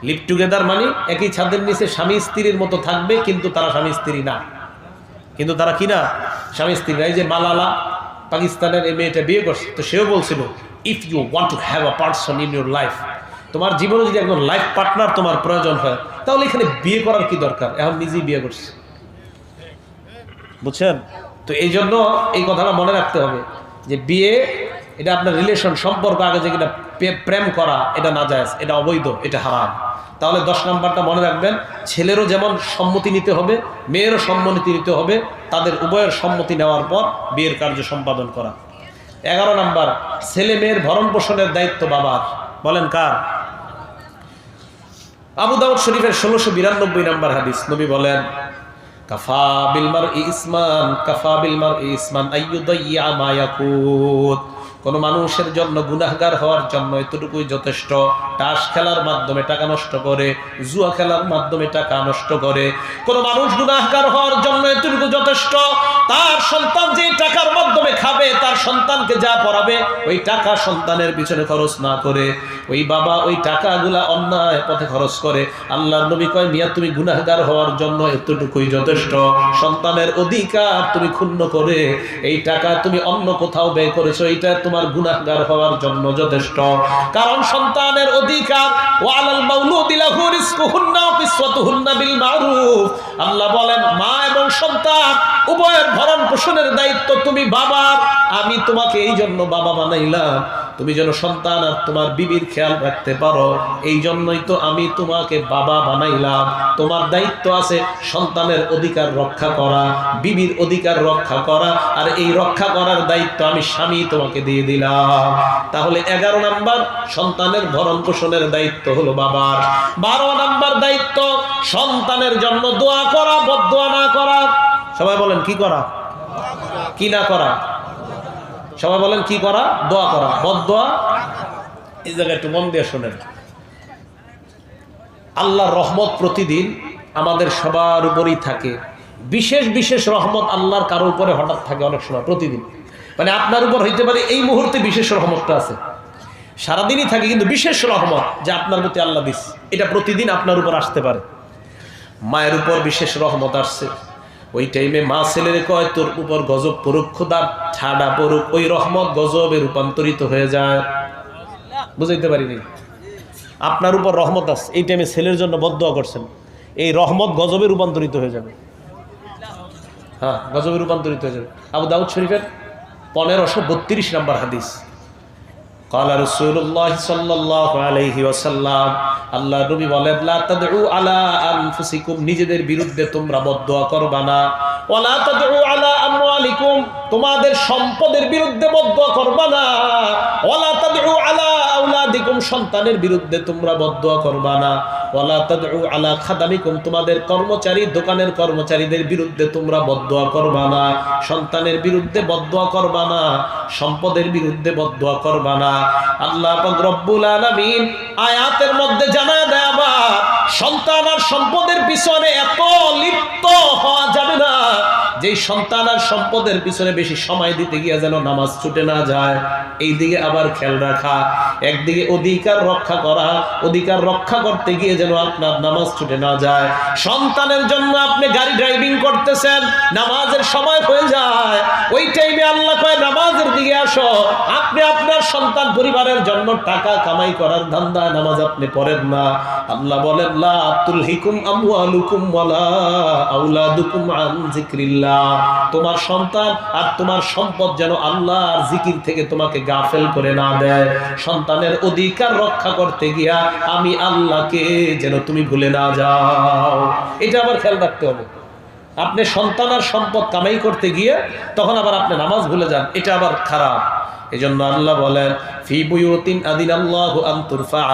লিভ টুগেদার মানে একই ছাদের নিচে স্বামী স্ত্রীর মতো থাকবে, কিন্তু তারা স্বামী স্ত্রী না। কিন্তু তারা কি না? স্বামী স্ত্রী না। এই যে মালালা পাকিস্তানের এই মেয়েটা বিয়ে করছে, তো সেও বলছিল if you want to have a person in your life, তোমার জীবনে যদি একজন লাইফ পার্টনার তোমার প্রয়োজন হয় তাহলে এখানে বিয়ে করার কি দরকার? এখন নিজেই বিয়ে করছে, বুঝছেন? তো এই জন্য এই কথাটা মনে রাখতে হবে যে বিয়ে এটা আপনার রিলেশন, সম্পর্ক, আগে যেটা প্রেম করা এটা নাজায়েজ, এটা অবৈধ, এটা হারাম। তাহলে 10 নম্বরটা মনে রাখবেন, ছেলেরও যেমন সম্মতি নিতে হবে, মেয়েরও সম্মতি নিতে হবে, তাদের উভয়ের সম্মতি নেওয়ার পর বিয়ের কার্য সম্পাদন করা। 11 নম্বর, ছেলে মেয়ের ভরণ পোষণের দায়িত্ব বাবার। বলেন কার? আবু দাউদ শরীফের 1692 নম্বর হাদিস, নবী বলেন কাফা বিল মারই ইসমান, কাফা বিল মারই ইসমান আইয়ুদাইয়া মা ইয়াকুত। কোন মানুষের জন্য গুনাহগার হওয়ার জন্য এতটুকুই যথেষ্ট, তাস খেলার মাধ্যমে টাকা নষ্ট করে, জুয়া খেলার মাধ্যমে টাকা নষ্ট করে। কোন মানুষ গুনাহগার হওয়ার জন্য এতটুকু যথেষ্ট, তার সন্তান যে টাকার মাধ্যমে খাবে, তার সন্তানকে যা পড়াবে ওই টাকা সন্তানের পিছনে খরচ না করে ওই বাবা ওই টাকাগুলা অন্যায় পথে খরচ করে। আল্লাহর নবী কয় মিয়া তুমি গুনাহগার হওয়ার জন্য এতটুকুই যথেষ্ট। সন্তানের অধিকার তুমি ক্ষুণ্ণ করে এই টাকা তুমি অন্য কোথাও ব্যয় করেছো, এইটা তোমার গুনাহগার হওয়ার জন্য যথেষ্ট। কারণ সন্তানের অধিকার ওয়ালাল মাউলুদি লাহু রিজকুহুন্না ওয়া কিসওয়াতুহুন্না বিল মারুফ। আল্লাহ বলেন মা এবং সন্তান উভয়ের ভরণ পোষণের দায়িত্ব তুমি বাবার। আমি তোমাকে এই জন্য বাবা বানাইলাম, তুমি যেন সন্তান আর তোমার বিবির খেয়াল রাখতে পারো, এই জন্যই তো আমি তোমাকে বাবা বানাইলাম। তোমার দায়িত্ব আছে সন্তানের অধিকার রক্ষা করা, বিবির অধিকার রক্ষা করা, আর এই রক্ষা করার দায়িত্ব আমি স্বামী তোমাকে দিয়ে দিলাম। তাহলে 11 নম্বর সন্তানের ভরণ পোষণের দায়িত্ব হলো বাবার। 12 নম্বর দায়িত্ব সন্তানের জন্য দোয়া করা, বদদোয়া না করা। সবাই বলেন কি করা, কি না করা? সবাই বলেন কি করা? দোয়া করা, বদদোয়া। এই জায়গায় একটু মন দিয়ে শোনেন। আল্লাহর রহমত প্রতিদিন আমাদের সবার উপরেই থাকে। বিশেষ বিশেষ রহমত আল্লাহর কারো উপরে হঠাৎ থাকে অনেক সময়, প্রতিদিন। মানে আপনার উপর হইতে পারে এই মুহূর্তে বিশেষ রহমতটা আছে, সারাদিনই থাকে, কিন্তু বিশেষ রহমত যে আপনার প্রতি আল্লাহ দিস, এটা প্রতিদিন আপনার উপর আসতে পারে। মায়ের উপর বিশেষ রহমত আসছে, ওই টাইমে মা ছেলের কয় তোর উপর গজব পড়ুক, খোদা ঠাডা পড়ুক, ওই রহমত গজবে রূপান্তরিত হয়ে যায়। বুঝাইতে পারিনি? আপনার উপর রহমত আছে, এই টাইমে ছেলের জন্য বদদোয়া করছেন, এই রহমত গজবে রূপান্তরিত হয়ে যাবে। হ্যাঁ, গজবে রূপান্তরিত হয়ে যাবে। আবু দাউদ শরীফের 1532 নম্বর হাদিস, ক্বালা রাসূলুল্লাহ সাল্লাল্লাহু আলাইহি ওয়াসাল্লাম, আল্লাহ নবী বলেন লা তাদউ আলা আনফুসিকুম, নিজেদের বিরুদ্ধে তোমরা বদদোয়া করবা না, ওয়ালা তাদউ আলা আমওয়ালিকুম, আমওয়ালিকুম, তোমাদের সম্পদের বিরুদ্ধে বদদুয়া করবা না। ওয়ালা তাদউ আলা আওলাদিকুম, সন্তানের বিরুদ্ধে তোমরা বদদুয়া করবা না। ওয়ালা তাদউ আলা খাদামিকুম, তোমাদের কর্মচারী, দোকানের কর্মচারীদের বিরুদ্ধে তোমরা বদদুয়া করবা না। সন্তানের বিরুদ্ধে বদদুয়া করবা না, সম্পদের বিরুদ্ধে বদদুয়া করবা না। আল্লাহ পাক রব্বুল আলামিন আয়াতের মধ্যে জানায় দেয়, আবার সন্তান আর সম্পদের পিছনে এত লিপ্ত হওয়া যাবে না যেই সন্তান আর সম্পদের পিছনে বেশি সময় দিতে গিয়ে যেন নামাজ ছুটে না যায়। এই দিকে আবার খেয়াল রাখা, একদিকে অধিকার রক্ষা করা, অধিকার রক্ষা করতে গিয়ে যেন আপনার নামাজ ছুটে না যায়। সন্তানের জন্য আপনি গাড়ি ড্রাইভিং করতেছেন, নামাজের সময় হয়ে যায়, ওই টাইমে আল্লাহ কয় নামাজের দিকে আসো। আপনি আপনার সন্তান পরিবারের জন্য টাকা কামাই করার ধান্দায় নামাজ আপনি পড়েন না। আল্লাহ বলেন লা তুলহিকুম আমওয়ালুকুম ওয়ালা আওলাদুকুম আন যিকরিল্লাহ, তোমার সন্তান আর তোমার সম্পদ যেন আল্লাহর জিকির থেকে তোমাকে গাফেল করে না দেয়। সন্তানের অধিকার রক্ষা করতে গিয়া আমি আল্লাহকে যেন তুমি ভুলে না যাও, এটা আবার খেয়াল রাখতে হবে। আপনি সন্তান আর সম্পদ কামাই করতে গিয়ে তখন আবার আপনি নামাজ ভুলে যান, এটা আবার খারাপ। এজন্য আল্লাহ বলেন ফি বুয়ুতিন আদিনাল্লাহু আন তুরফা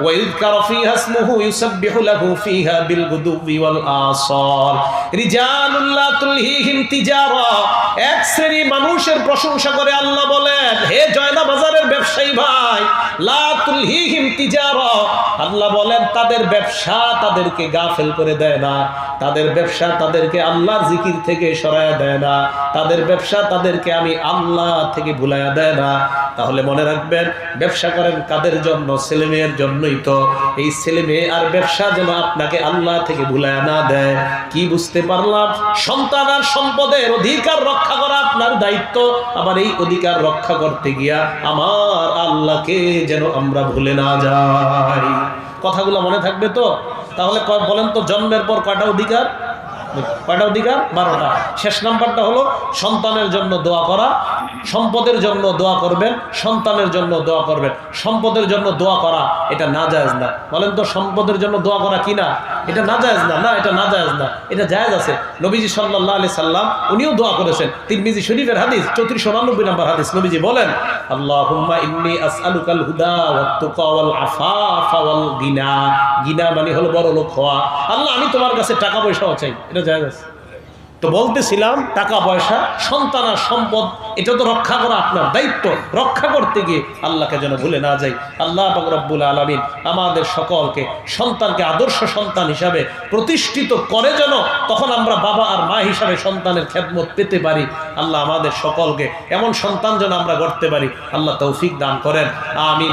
ওয়া ইযকারা ফিহা ইসমুহু ইউসাব্বিহু লাহু ফিহা বিল গুদুবি ওয়াল আসাল রিজালুল লা তুলহিহিম তিজারা। এক শ্রেণী মানুষের প্রশংসা করে আল্লাহ বলেন, হে জয়না বাজারের ব্যবসায়ী ভাই, লা তুলহিহিম তিজারা, আল্লাহ বলেন তাদের ব্যবসা তাদেরকে গাফেল করে দেয় না, তাদের ব্যবসা তাদেরকে আল্লাহর জিকির থেকে সরায়া দেয় না, তাদের ব্যবসা তাদেরকে আমি আল্লাহ থেকে ভুলায়া দেয় না। তাহলে মনে রাখবেন, ব্যবসা করেন কাদের জন্য? ছেলে মেয়ের জন্যই তো। এই ছেলে মেয়ে আর ব্যবসা যেন আপনাকে আল্লাহ থেকে ভুলায়া না দেয়। কি বুঝতে পারলাম? সন্তান আর সম্পদের অধিকার রক্ষা করা আপনার দায়িত্ব, আবার এই অধিকার রক্ষা করতে গিয়া আমার আল্লাহকে যেন আমরা ভুলে না যাই। কথাগুলো মনে থাকবে তো? তাহলে বলেন তো, জন্মের পর কয়টা অধিকার? কয়টা অধিকার? 12টা। শেষ নাম্বারটা হলো সন্তানের জন্য দোয়া করা। সম্পদের জন্য দোয়া করবেন, সন্তানের জন্য দোয়া করবেন। সম্পদের জন্য দোয়া করা এটা নাজায়েজ না। বলেন তো, সম্পদের জন্য দোয়া করা কি না? এটা নাজায়েজ না। না, এটা নাজায়েজ না, এটা জায়েজ আছে। নবীজি সাল্লাল্লাহু আলাইহি সাল্লাম উনিও দোয়া করেছেন। তিরমিজি শরীফের হাদিস 3499 নম্বর হাদিস। নবীজি বলেন, আল্লাহুম্মা ইন্নী আসআলুকাল হুদা ওয়াত তুকা ওয়াল আফাফা ওয়াল গিনা। গিনা মানে হলো বড় লোক হওয়া। আল্লাহ, আমি তোমার কাছে টাকা পয়সাও চাই, এটা জায়েজ আছে। তো বলতেছিলাম, টাকা পয়সা, সন্তান আর সম্পদ এটা তো রক্ষা করা আপনার দায়িত্ব। রক্ষা করতে গিয়ে আল্লাহকে যেন ভুলে না যাই। আল্লাহ পাক রব্বুল আলামিন আমাদের সকলকে সন্তানকে আদর্শ সন্তান হিসাবে প্রতিষ্ঠিত করে, যেন তখন আমরা বাবা আর মা হিসাবে সন্তানের খেদমত পেতে পারি। আল্লাহ আমাদের সকলকে এমন সন্তান যেন আমরা গড়তে পারি। আল্লাহ তৌফিক দান করেন, আমিন।